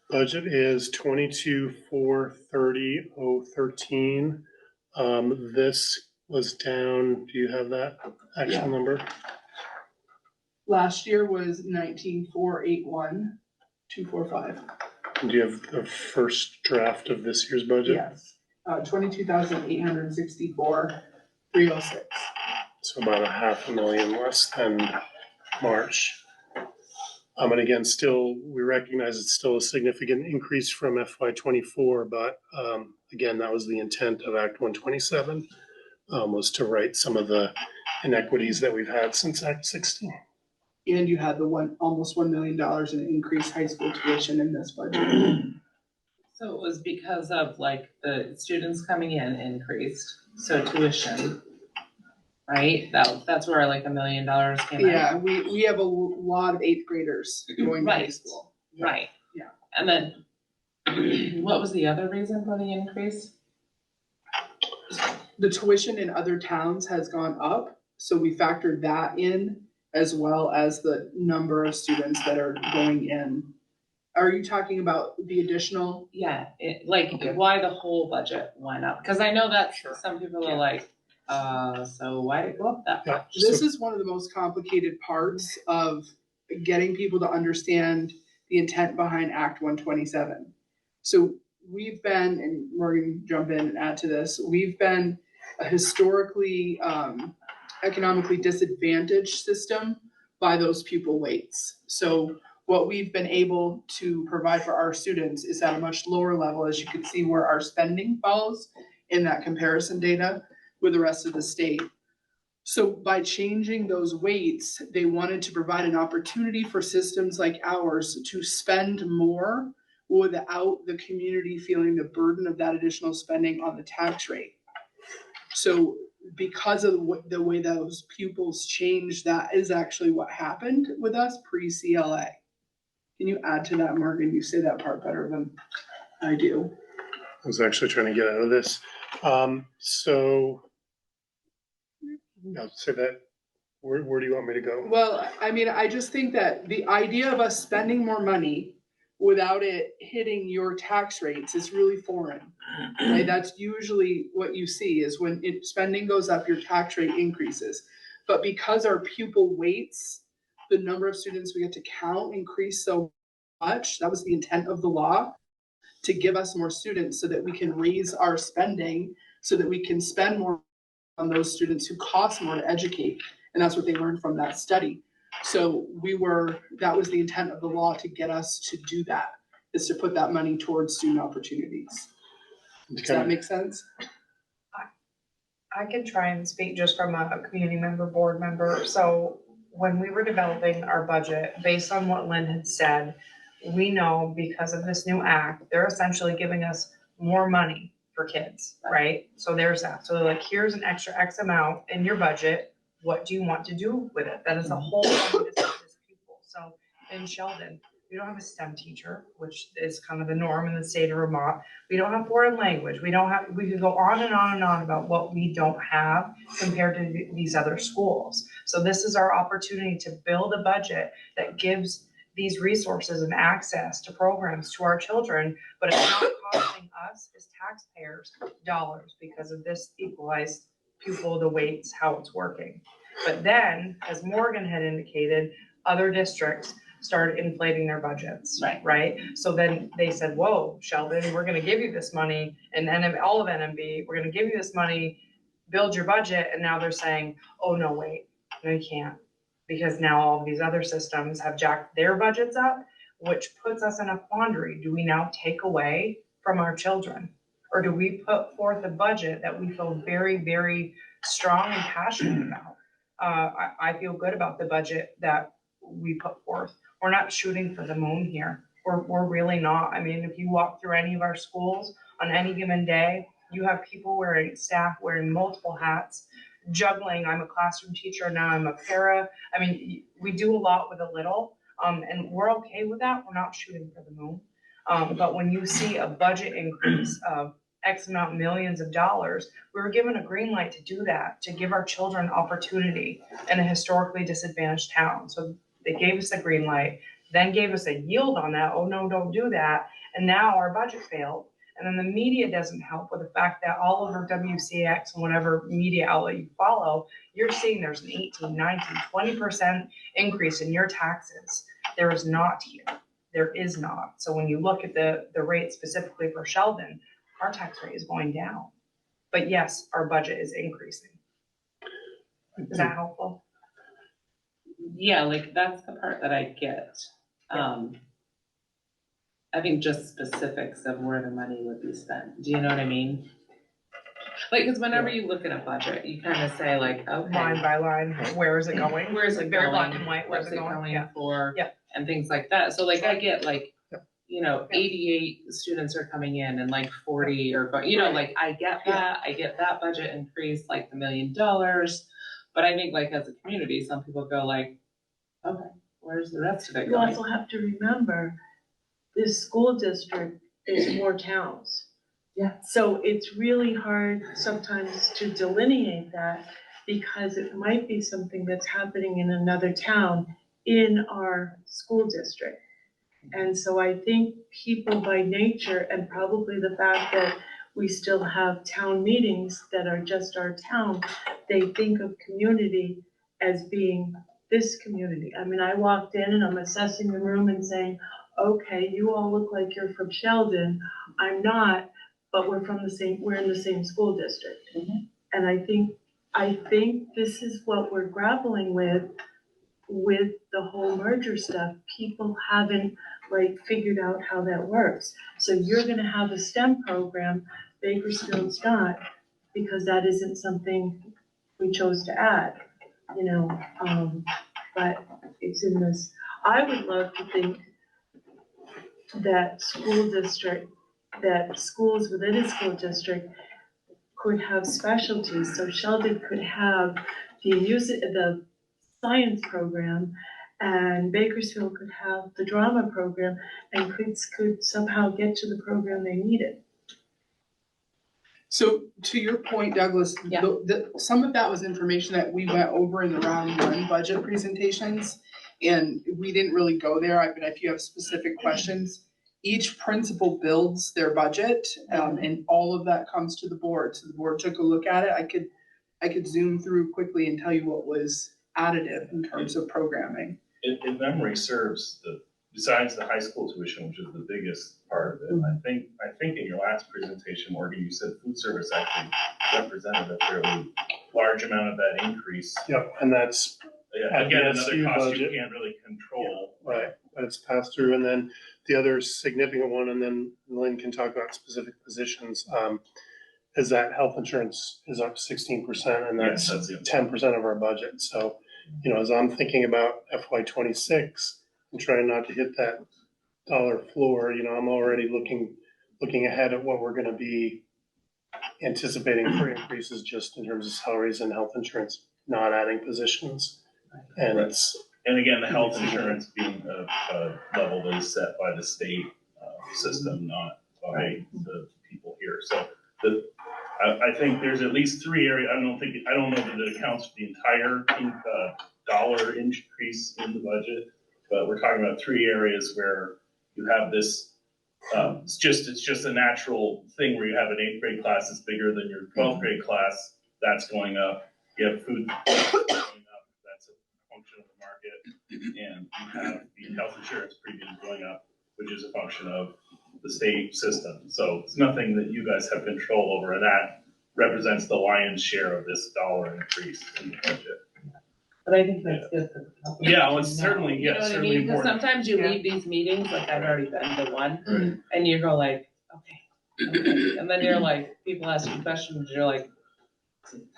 Budget is 22,430,013. This was down, do you have that actual number? Last year was 19,481,245. Do you have the first draft of this year's budget? Yes, 22,864,306. So about $500,000 less than March. And again, still, we recognize it's still a significant increase from FY24, but again, that was the intent of Act 127, was to right some of the inequities that we've had since Act 60. And you had almost $1 million in increased high school tuition in this budget. So it was because of the students coming in increased, so tuition, right? That's where $1 million came in. Yeah, we have a lot of 8th graders going to high school. Right. Yeah. And then what was the other reason for the increase? The tuition in other towns has gone up, so we factored that in, as well as the number of students that are going in. Are you talking about the additional? Yeah, why the whole budget went up? Because I know that some people are like, so why did it go up that much? This is one of the most complicated parts of getting people to understand the intent behind Act 127. So we've been, and Morgan, jump in and add to this, we've been a historically economically disadvantaged system by those pupil weights. So what we've been able to provide for our students is at a much lower level, as you can see where our spending falls in that comparison data with the rest of the state. So by changing those weights, they wanted to provide an opportunity for systems like ours to spend more without the community feeling the burden of that additional spending on the tax rate. So because of the way those pupils changed, that is actually what happened with us pre-CLA. Can you add to that, Morgan? You say that part better than I do. I was actually trying to get out of this. So I'll say that, where do you want me to go? Well, I mean, I just think that the idea of us spending more money without it hitting your tax rates is really foreign, right? That's usually what you see is when spending goes up, your tax rate increases. But because our pupil weights, the number of students we get to count increase so much, that was the intent of the law, to give us more students so that we can raise our spending, so that we can spend more on those students who cost more to educate. And that's what they learned from that study. So that was the intent of the law, to get us to do that, is to put that money towards student opportunities. Does that make sense? I can try and speak just from a community member, board member. So when we were developing our budget, based on what Lynn had said, we know because of this new act, they're essentially giving us more money for kids, right? So there's that. So they're like, here's an extra X amount in your budget. What do you want to do with it? That is a whole thing to this pupil. So in Sheldon, we don't have a STEM teacher, which is kind of the norm in the state of Vermont. We don't have foreign language. We could go on and on and on about what we don't have compared to these other schools. So this is our opportunity to build a budget that gives these resources and access to programs to our children, but it's not costing us as taxpayers dollars because of this equalized pupil, the weights, how it's working. But then, as Morgan had indicated, other districts started inflating their budgets, right? So then they said, whoa, Sheldon, we're gonna give you this money, and all of NMB, we're gonna give you this money, build your budget, and now they're saying, oh, no, wait, no, you can't. Because now all of these other systems have jacked their budgets up, which puts us in a quandary. Do we now take away from our children? Or do we put forth a budget that we feel very, very strong and passionate about? I feel good about the budget that we put forth. We're not shooting for the moon here. We're really not. I mean, if you walk through any of our schools on any given day, you have staff wearing multiple hats, juggling. I'm a classroom teacher, now I'm a para. I mean, we do a lot with a little, and we're okay with that. We're not shooting for the moon. But when you see a budget increase of X amount millions of dollars, we were given a green light to do that, to give our children opportunity in a historically disadvantaged town. So they gave us the green light, then gave us a yield on that. Oh no, don't do that. And now our budget failed. And then the media doesn't help with the fact that all over WCX and whatever media outlet you follow, you're seeing there's an 18, 19, 20% increase in your taxes. There is not here. There is not. So when you look at the rate specifically for Sheldon, our tax rate is going down. But yes, our budget is increasing. Is that helpful? Yeah, like that's the part that I get. I think just specifics of where the money would be spent. Do you know what I mean? Like, because whenever you look at a budget, you kind of say like, okay, Line by line, where is it going? Where is it Very going? black and white, where's What's it it going? going Yeah. for? Yeah. And things like that. So like, I get like, Yeah. 88 students are coming in and like 40 are going, like I get that. I get that budget increase, like the $1 million. But I think like as a community, some people go like, okay, where's the rest of it You going? also have to remember, this school district is more towns. Yeah. So it's really hard sometimes to delineate that, because it might be something that's happening in another town in our school district. And so I think people by nature, and probably the fact that we still have town meetings that are just our town, they think of community as being this community. I mean, I walked in and I'm assessing the room and saying, okay, you all look like you're from Sheldon. I'm not, but we're in the same school district. Mm-hmm. And I think this is what we're grappling with the whole merger stuff. People haven't figured out how that works. So you're gonna have a STEM program, Bakersfield's not, because that isn't something we chose to add, but it's in this. I would love to think that schools within a school district could have specialties. So Sheldon could have the science program, and Bakersfield could have the drama program, and could somehow get to the program they needed. So to your point, Douglas, Yeah. some of that was information that we went over in the round one budget presentations. And we didn't really go there, but if you have specific questions, each principal builds their budget, and all of that comes to the board. So the board took a look at it. I could zoom through quickly and tell you what was additive in terms of programming. If memory serves, besides the high school tuition, which is the biggest part of it, I think in your last presentation, Morgan, you said food service actually represented a fairly large amount of that increase. Yep, and that's, Again, another SU cost budget. you can't really control. right, that's passed through. And then the other significant one, and then Lynn can talk about specific positions, is that health insurance is up 16%, and Yes, that's that's it. 10% of our budget. So, as I'm thinking about FY26 and trying not to hit that dollar floor, I'm already looking ahead at what we're gonna be anticipating for increases just in terms of salaries and health insurance, not adding positions. And Right. it's, And again, the health insurance being a level that is set by the state system, not by the people here. So I think there's at least 3 areas. I don't know that it accounts for the entire dollar increase in the budget, but we're talking about 3 areas where you have this. It's just a natural thing where you have an 8th grade class that's bigger than your 12th grade class. That's going up. You have food going up. That's a function of the market, and you have the health insurance premiums going up, which is a function of the state system. So it's nothing that you guys have control over, and that represents the lion's share of this dollar increase in the budget. But I think that's good for the public. Yeah, well, it's to certainly, know. You know what I certainly mean? Because important. sometimes you Yeah. leave these meetings, like I've already been to one, Right. and you go like, okay. And then you're like, people ask you questions, you're like,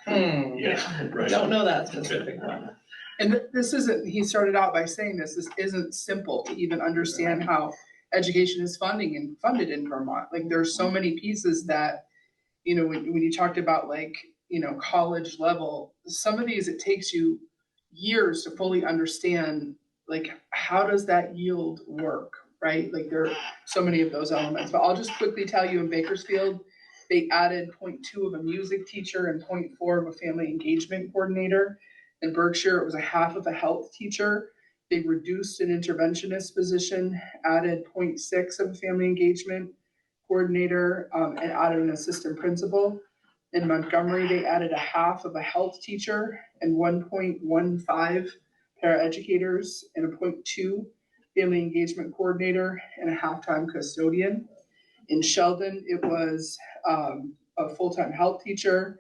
Yeah, I right. don't know that specific one. And this isn't, he started out by saying this isn't simple to even understand how education is funded in Vermont. Like, there's so many pieces that, when you talked about college level, some of these, it takes you years to fully understand, like, how does that yield work, right? Like, there are so many of those elements, but I'll just quickly tell you, in Bakersfield, they added 0.2 of a music teacher and 0.4 of a family engagement coordinator. In Berkshire, it was a half of a health teacher. They reduced an interventionist position, added 0.6 of a family engagement coordinator, and added an assistant principal. In Montgomery, they added a half of a health teacher and 1.15 paraeducators and a 0.2 family engagement coordinator and a half-time custodian. In Sheldon, it was a full-time health teacher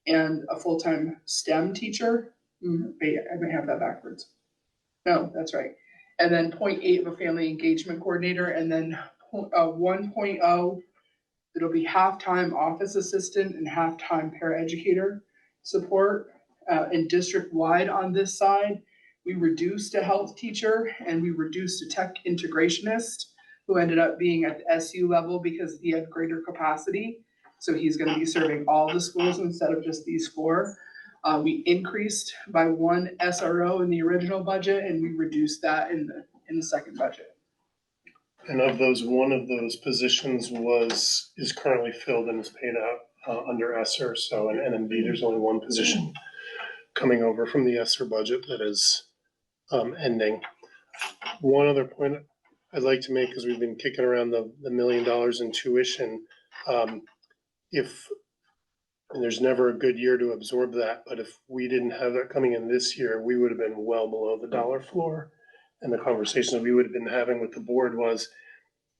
and a full-time STEM teacher. Wait, I may have that backwards. No, that's right. And then 0.8 of a family engagement coordinator, and then 1.0, it'll be half-time office assistant and half-time paraeducator support. And district-wide on this side, we reduced a health teacher and we reduced a tech integrationist who ended up being at the SU level because he had greater capacity. So he's going to be serving all the schools instead of just these 4. We increased by 1 SRO in the original budget, and we reduced that in the second budget. and of those, one of those positions is currently filled and is paid out under ESSER. So in NMV, there's only 1 position coming over from the ESSER budget that is ending. One other point I'd like to make, because we've been kicking around the $1 million in tuition. And there's never a good year to absorb that, but if we didn't have that coming in this year, we would have been well below the dollar floor. And the conversations we would have been having with the board was,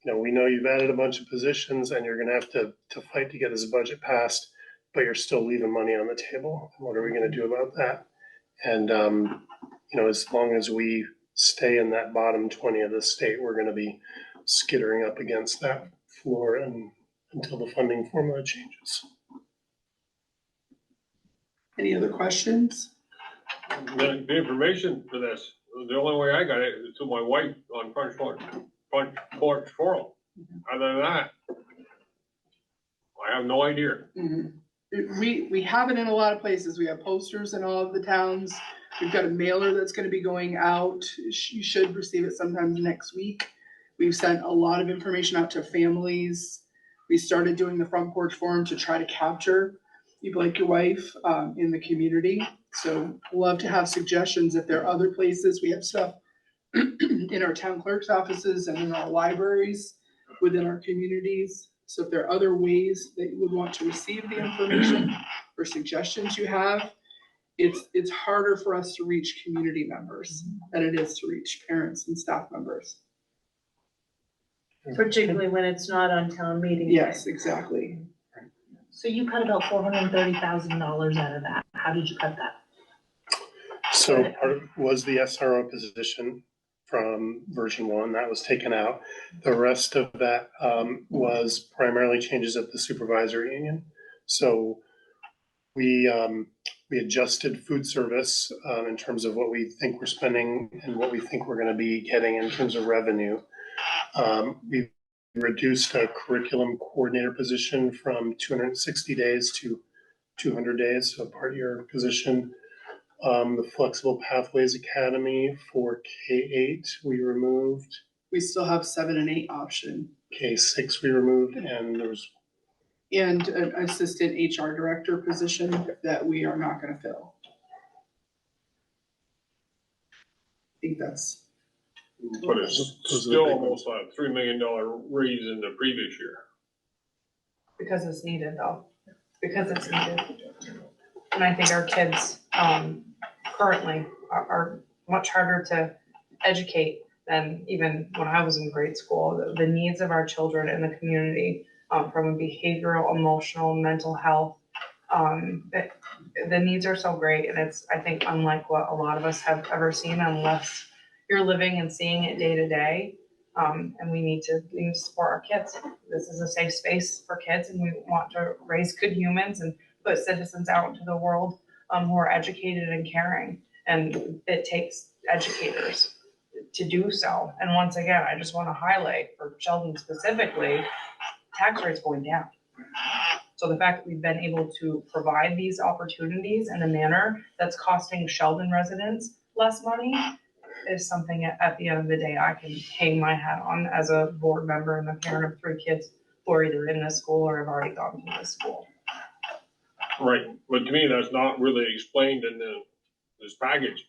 we know you've added a bunch of positions and you're gonna have to fight to get this budget passed, but you're still leaving money on the table. What are we gonna do about that? And, as long as we stay in that bottom 20 of the state, we're gonna be skittering up against that floor until the funding formula changes. Any other questions? The information for this, the only way I got it is to my wife on Front Porch Forum. Other than that, I have no idea. We have it in a lot of places. We have posters in all of the towns. We've got a mailer that's going to be going out. You should receive it sometime next week. We've sent a lot of information out to families. We started doing the front porch forum to try to capture people like your wife in the community. So love to have suggestions if there are other places. We have stuff in our town clerk's offices and in our libraries within our communities. So if there are other ways that you would want to receive the information or suggestions you have, it's harder for us to reach community members than it is to reach parents and staff members. Particularly when it's not on town meeting day. Yes, exactly. So you cut about $430,000 out of that. How did you cut that? So part was the SRO position from version 1 that was taken out. The rest of that was primarily changes at the supervisory union. So we adjusted food service in terms of what we think we're spending and what we think we're going to be getting in terms of revenue. We reduced a curriculum coordinator position from 260 days to 200 days, so a part-year position. The Flexible Pathways Academy for K-8 we removed. We still have 7 and 8 option. K-6 we removed, and there was. And an assistant HR director position that we are not going to fill. I think that's. But it's still almost a $3 million raise in the previous year. Because it's needed though, because it's needed. And I think our kids, currently are much harder to educate than even when I was in grade school. The needs of our children in the community, from a behavioral, emotional, mental health, the needs are so great, and it's, I think, unlike what a lot of us have ever seen, unless you're living and seeing it day to day. And we need to support our kids. This is a safe space for kids, and we want to raise good humans and put citizens out into the world who are educated and caring. And it takes educators to do so. And once again, I just want to highlight for Sheldon specifically, tax rates going down. So the fact that we've been able to provide these opportunities in a manner that's costing Sheldon residents less money is something at the end of the day I can hang my hat on as a board member and a parent of 3 kids who are either in this school or have already gone to this school. Right, but to me, that's not really explained in this package.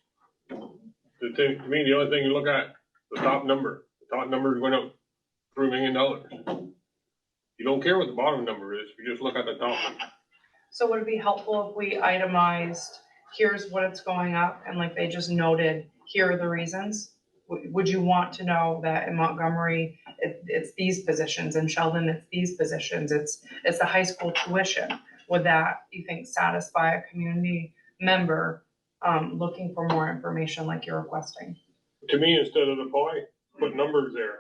To me, the only thing you look at, the top number went up $3 million. You don't care what the bottom number is, you just look at the top number. So would it be helpful if we itemized, here's what it's going up, and like they just noted, here are the reasons? Would you want to know that in Montgomery, it's these positions, in Sheldon, it's these positions, it's the high school tuition? Would that, you think, satisfy a community member looking for more information like you're requesting? To me, instead of the pie, put numbers there,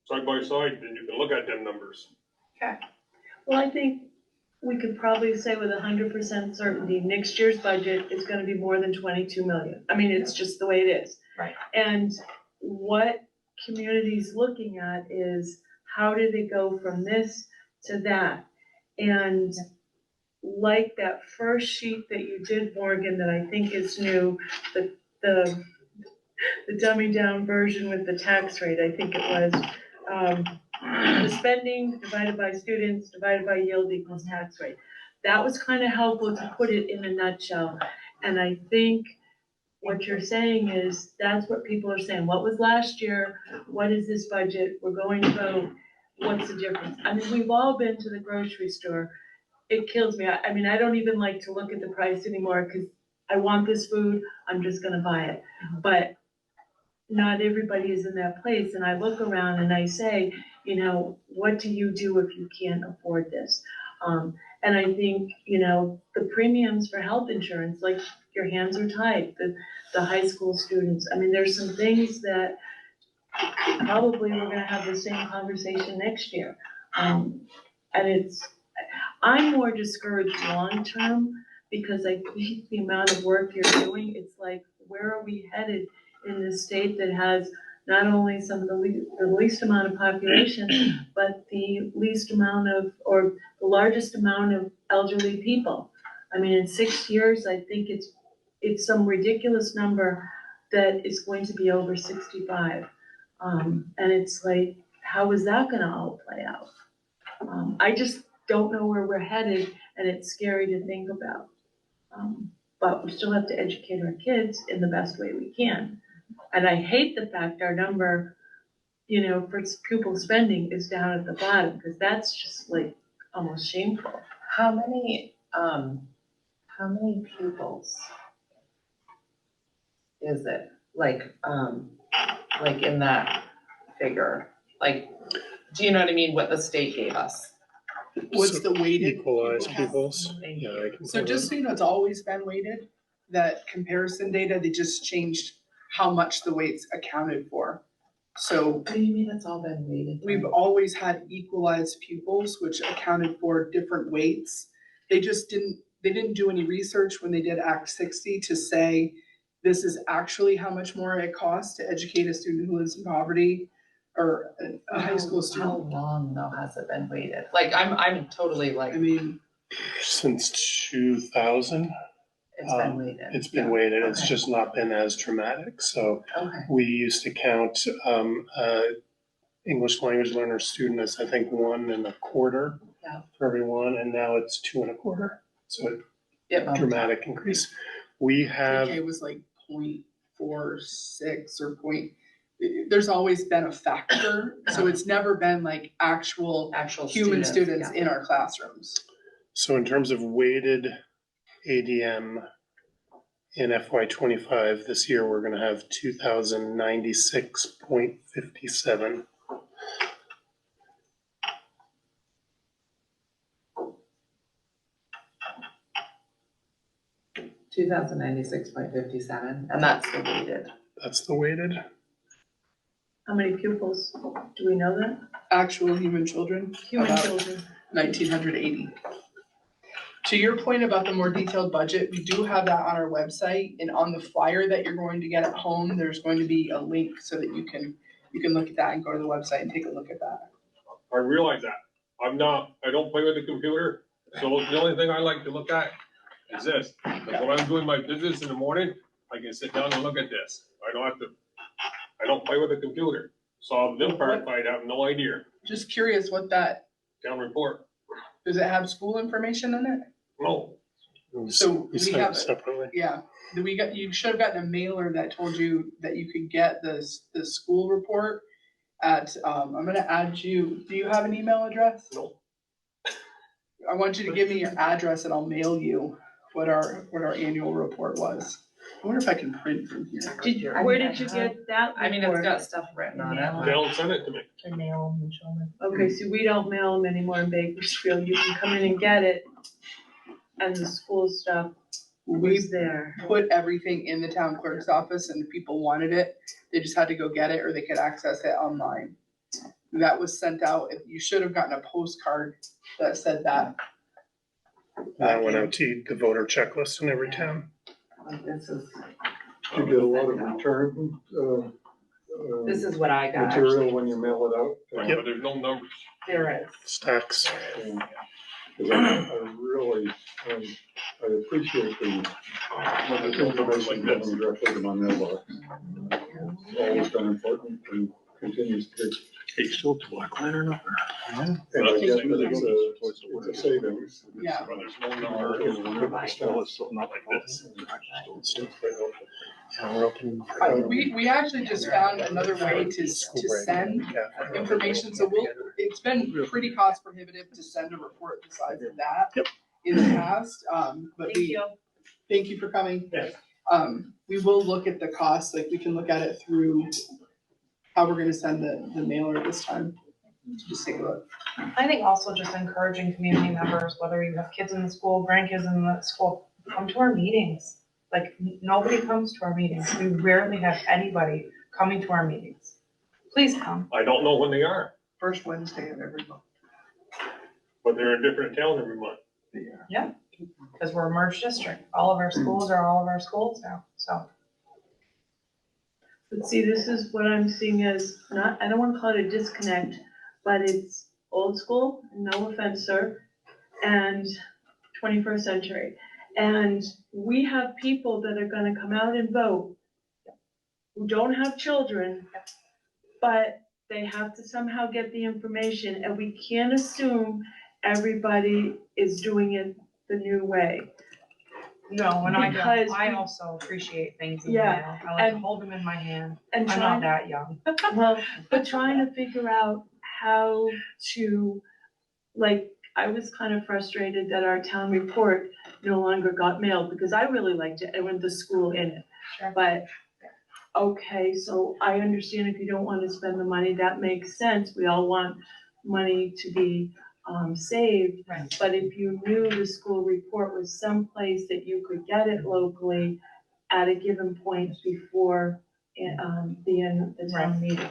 side by side, then you can look at them numbers. Okay. Well, I think we could probably say with 100% certainty, next year's budget is gonna be more than 22 million. I mean, it's just the way it is. Right. And what community's looking at is how do they go from this to that? And like that first sheet that you did, Morgan, that I think is new, the dummy down version with the tax rate, I think it was, the spending divided by students divided by yield equals tax rate. That was kind of helpful to put it in a nutshell. And I think what you're saying is, that's what people are saying. What was last year? What is this budget? We're going to vote. What's the difference? I mean, we've all been to the grocery store. It kills me. I mean, I don't even like to look at the price anymore because I want this food. I'm just gonna buy it. But not everybody is in that place. And I look around and I say, you know, what do you do if you can't afford this? And I think, you know, the premiums for health insurance, like your hands are tied, the high school students. I mean, there's some things that probably we're gonna have the same conversation next year. And I'm more discouraged long-term because I think the amount of work you're doing, it's like, where are we headed in this state that has not only some of the least amount of population, but the least amount of, or the largest amount of elderly people. I mean, in 6 years, I think it's some ridiculous number that is going to be over 65. And it's like, how is that gonna all play out? I just don't know where we're headed, and it's scary to think about. But we still have to educate our kids in the best way we can. And I hate the fact our number, you know, for pupil spending is down at the bottom, because that's just like almost shameful. How many pupils is it? Like in that figure? Like, do you know what I mean, what the state gave us? What's So the weighted? Equalized pupils? pupils. Thank Yeah, you. I can. So pull just that. so you know, it's always been weighted. That comparison data, they just changed how much the weights accounted for. So What do you mean it's all been weighted? we've always had equalized pupils, which accounted for different weights. They didn't do any research when they did Act 60 to say, this is actually how much more it costs to educate a student who lives in poverty or a high school How student. long though has it been weighted? Like, I'm totally like, I mean, Since 2000, it's been weighted. it's been Yeah. weighted. It's Okay. just not been as dramatic. So Okay. we used to count English language learner student as I think 1 1/4 Yeah. for everyone, and now it's 2 1/4. So a It bumped up. dramatic increase. We have PK was like 0.46 or point. There's always been a factor, so it's never been like actual human students yeah. in our classrooms. so in terms of weighted ADM in FY25 this year, we're going to have 2,096.57. $2,096.57, and that's the weighted. That's the weighted. How many pupils? Do we know that? Actual human children, Human about children. 1,980. To your point about the more detailed budget, we do have that on our website, and on the flyer that you're going to get at home, there's going to be a link so that you can look at that and go to the website and take a look at that. I realize that. I don't play with the computer, so the only thing I like to look at is this. Because when I'm doing my business in the morning, I can sit down and look at this. I don't play with the computer. So them parts, I'd have no idea. Just curious what that, Town report. does it have school information in it? No, So we sent have it it. separately. Yeah, you should have gotten a mailer that told you that you could get the school report at, I'm gonna add you, do you have an email address? no. I want you to give me your address and I'll mail you what our annual report was. I wonder if I can print from here. Where did you get that? I mean, it's report? got stuff written on it. They'll send it to me. The nail and children. Okay, so we don't mail them anymore in Bakersfield. You can come in and get it. And the school stuff We was there. put everything in the town clerk's office and if people wanted it, they just had to go get it or they could access it online. That was sent out. You should have gotten a postcard that said that. That went out to the voter checklist in every town. Like, this is. You get a lot of return, This is what I got. material actually. when you mail it out. But there's no numbers. There is. Stacks. Because I really, I appreciate the information coming directly to my mailbox. It's always been important and continues to be. Hey, still to Black Lantern up And I guess that it's a savings. Yeah. There's no numbers. It's not like this. Yeah, we're open. We actually just found another way to send information, so it's been pretty cost prohibitive to send a report the size of that in the past, but thank you for coming. Yes. We will look at the cost, like we can look at it through how we're gonna send the mailer this time. Just take a look. I think also just encouraging community members, whether you have kids in the school, grandkids in the school, come to our meetings. Like, nobody comes to our meetings. We rarely have anybody coming to our meetings. Please come. I don't know when they are, First Wednesday of every month. but they're a different town every month. Because we're a merged district. All of our schools are all of our schools now, so. But see, this is what I'm seeing as not, I don't wanna call it a disconnect, but it's old school, no offense, sir, and 21st century. And we have people that are gonna come out and vote who don't have children, but they have to somehow get the information, and we can't assume everybody is doing it the new way. No, and I Because don't, I we- also appreciate things in the Yeah, mail. I like to and- hold them in my hand. And I'm trying, not that young. well, but trying to figure out how to, like, I was kind of frustrated that our town report no longer got mailed, because I really liked it, and went to school in it. Sure. But, okay, so I understand if you don't wanna spend the money, that makes sense, we all want money to be, saved. Right. But if you knew the school report was someplace that you could get it locally at a given point before, the end of the town meeting.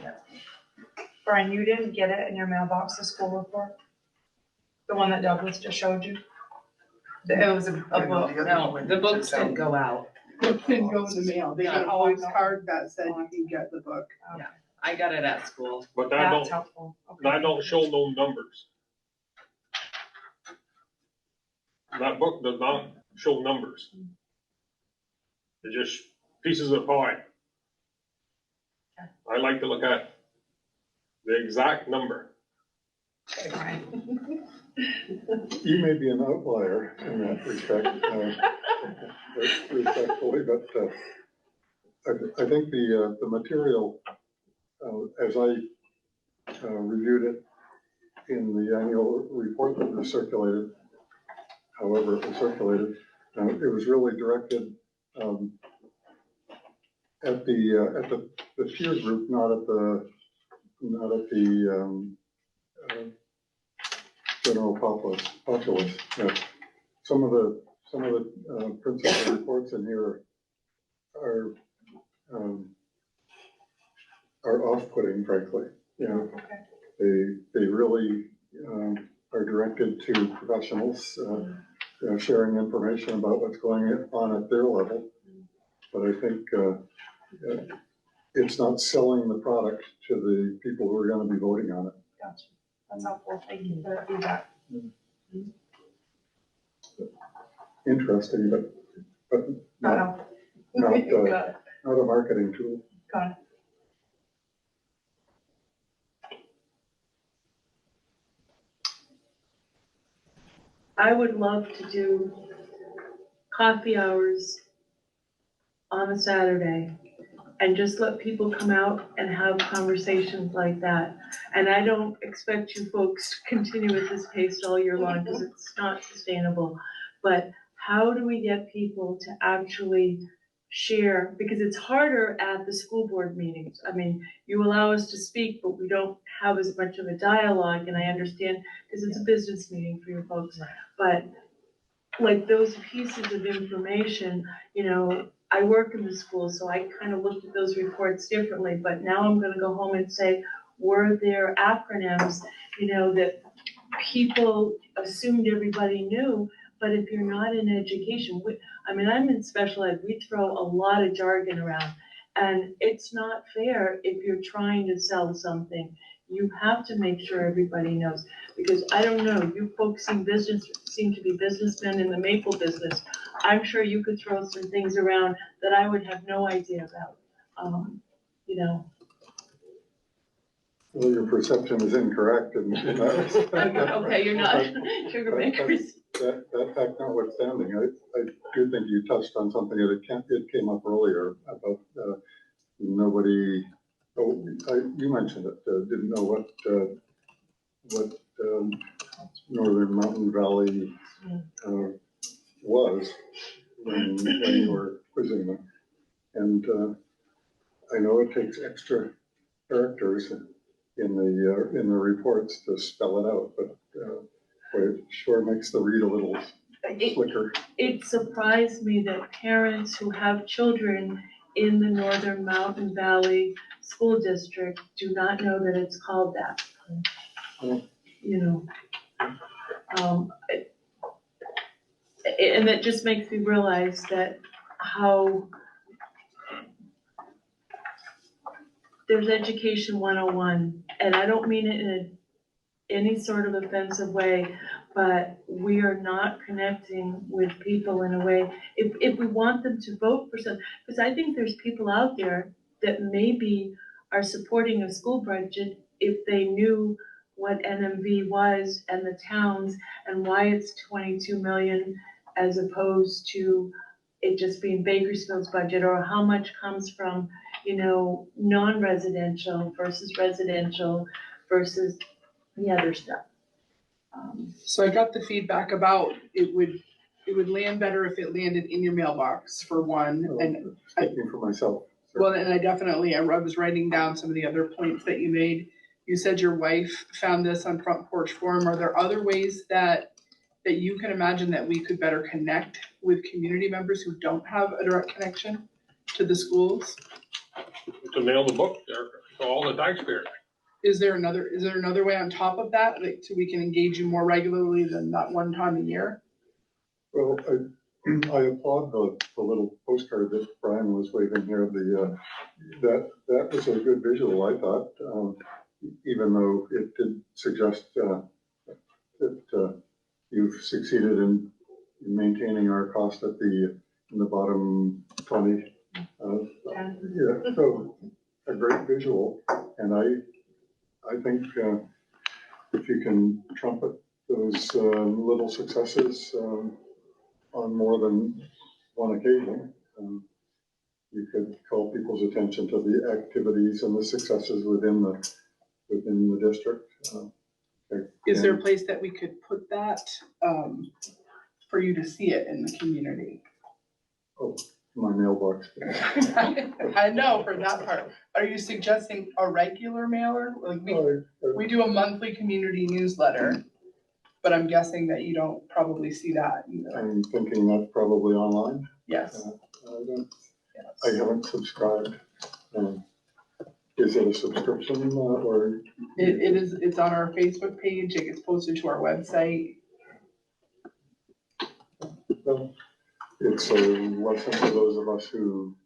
Brian, you didn't get it in your mailbox, the school report? The one that Douglas just showed you? It was a Yeah, no, book, the other no, one the didn't books tell didn't me. go out. It didn't go in the mail. They got a Oh, postcard that said you can get the book. Okay. I got it at school. But that That's don't, helpful. Okay. that don't show no numbers. That book does not show numbers. It's just pieces of pie. I like to look at the exact number. Brian. You may be an outlier in that respect, respectfully, but I think the material, as I reviewed it in the annual report that was circulated, however it was circulated, it was really directed at the peer group, not at the general populace. Some of the principal reports in here are off-putting, frankly. You know, they really are directed to professionals, sharing information about what's going on at their level. But I think it's not selling the product to the people who are going to be voting on it. Gotcha. That's helpful. Thank you for that feedback. Interesting, but not, Got it. not a marketing tool. Got it. I would love to do coffee hours on a Saturday and just let people come out and have conversations like that. And I don't expect you folks to continue at this pace all year long, because it's not sustainable. But how do we get people to actually share? Because it's harder at the school board meetings. I mean, you allow us to speak, but we don't have as much of a dialogue, and I understand, because it's a business meeting for you folks. But like those pieces of information, you know, I work in the school, so I kind of looked at those reports differently, but now I'm gonna go home and say, were there acronyms, you know, that people assumed everybody knew? But if you're not in education, I mean, I'm in special ed, we throw a lot of jargon around. And it's not fair if you're trying to sell something. You have to make sure everybody knows, because I don't know, you folks seem to be businessmen in the maple business. I'm sure you could throw some things around that I would have no idea about, you know. Well, your perception is incorrect in that respect. Okay, you're not sugar bakers. That fact notwithstanding, I do think you touched on something that it came up earlier about nobody, you mentioned it, didn't know what Northern Mountain Valley was when you were quizzing them. And I know it takes extra characters in the reports to spell it out, but it sure makes the read a little slicker. It surprised me that parents who have children in the Northern Mountain Valley School District do not know that it's called that. You know, and that just makes me realize that how there's education 101, and I don't mean it in any sort of offensive way, but we are not connecting with people in a way, if we want them to vote for something, because I think there's people out there that maybe are supporting a school budget if they knew what NMV was and the towns and why it's 22 million as opposed to it just being Bakersfield's budget, or how much comes from, you know, non-residential versus residential versus the other stuff. So I got the feedback about it would land better if it landed in your mailbox for one, and Speaking for myself. well, and I was writing down some of the other points that you made. You said your wife found this on Front Porch Forum. Are there other ways that you can imagine that we could better connect with community members who don't have a direct connection to the schools? To mail the book there to all the taxpayers. Is there another way on top of that, like, so we can engage you more regularly than that one time a year? Well, I applaud the little postcard that Brian was waving here, that was a good visual, I thought, even though it did suggest that you've succeeded in maintaining our cost in the bottom 20. Yeah, so a great visual, and I think if you can trumpet those little successes on more than one occasion, you could call people's attention to the activities and the successes within the district. Is there a place that we could put that for you to see it in the community? Oh, my mailbox. I know for that part. Are you suggesting a regular mailer? Like we do a monthly community newsletter, but I'm guessing that you don't probably see that either. I'm thinking that's probably online. Yes. I haven't subscribed. Is it a subscription or? It is, it's on our Facebook page. It gets posted to our website. Well, it's a lesson for those of us who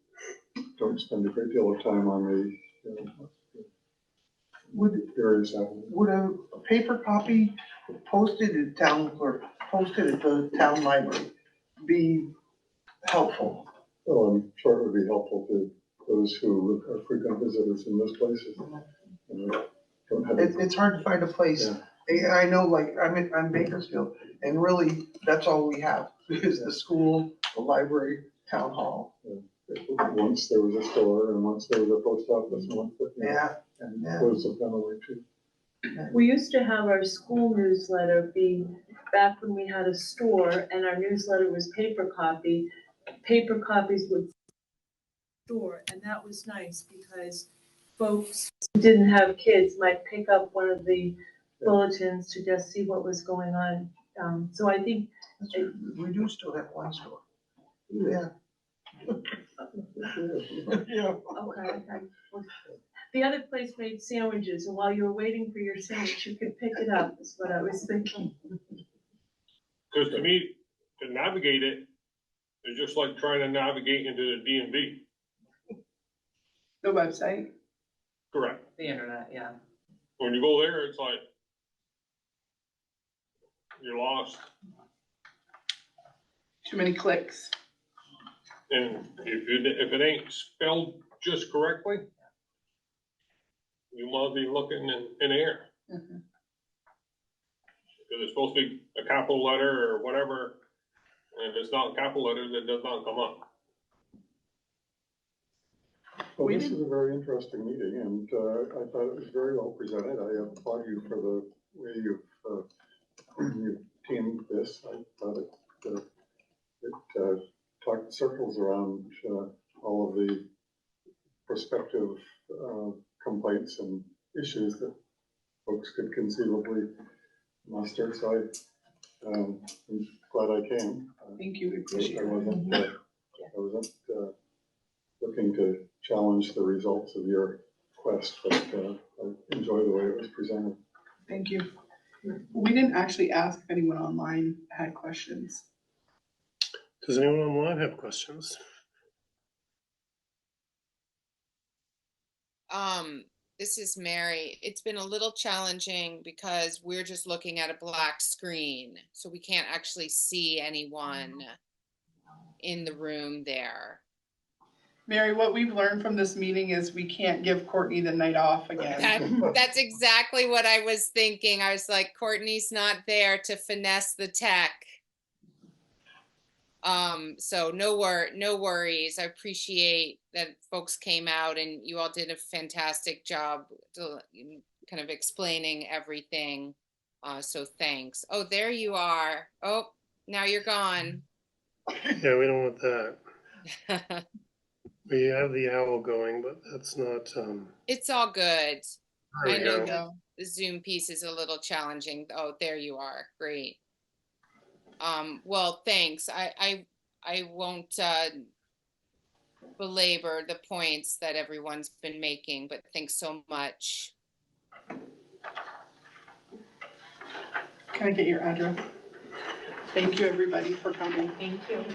don't spend a great deal of time on the various avenues. Would a paper copy posted at the town library be helpful? Well, I'm sure it would be helpful to those who are frequent visitors in those places. It's hard to find a place. Yeah. I know, like, I'm Bakersfield, and really, that's all we have, is the school, the library, town hall. Once there was a store, and once there was a post office, and once, and Yeah. those have gone away too. We used to have our school newsletter be back when we had a store and our newsletter was paper copy. Paper copies would store, and that was nice because folks who didn't have kids might pick up one of the bulletins to just see what was going on. So I think We do still have one store. Yeah. Yeah. okay. The other place made sandwiches, and while you were waiting for your sandwich, you could pick it up, is what I was thinking. Because to me, to navigate it is just like trying to navigate into the DMV. The website. Correct. The internet, yeah. When you go there, it's like you're lost. Too many clicks. And if it ain't spelled just correctly, you must be looking in air. Mhm. Because it's supposed to be a capital letter or whatever, and if it's not a capital letter, it does not come up. Well, this is a very interesting meeting, and I thought it was very well presented. I applaud you for the way you've teamed this. I thought it talked circles around all of the prospective complaints and issues that folks could conceivably muster. So I'm glad I came. Thank you, we appreciate I it. wasn't looking to challenge the results of your quest, but I enjoy the way it was presented. Thank you. We didn't actually ask if anyone online had questions. Does anyone online have questions? This is Mary. It's been a little challenging because we're just looking at a black screen, so we can't actually see anyone in the room there. Mary, what we've learned from this meeting is we can't give Courtney the night off again. That's exactly what I was thinking. I was like, Courtney's not there to finesse the tech. So no worries. I appreciate that folks came out and you all did a fantastic job kind of explaining everything. So thanks. Oh, there you are. Oh, now you're gone. Yeah, we don't want that. We have the owl going, but that's not, It's all good. there I we know go. the Zoom piece is a little challenging. Oh, there you are. Great. Well, thanks. I won't belabor the points that everyone's been making, but thanks so much. Can I get your address? Thank you, everybody, for coming. Thank you.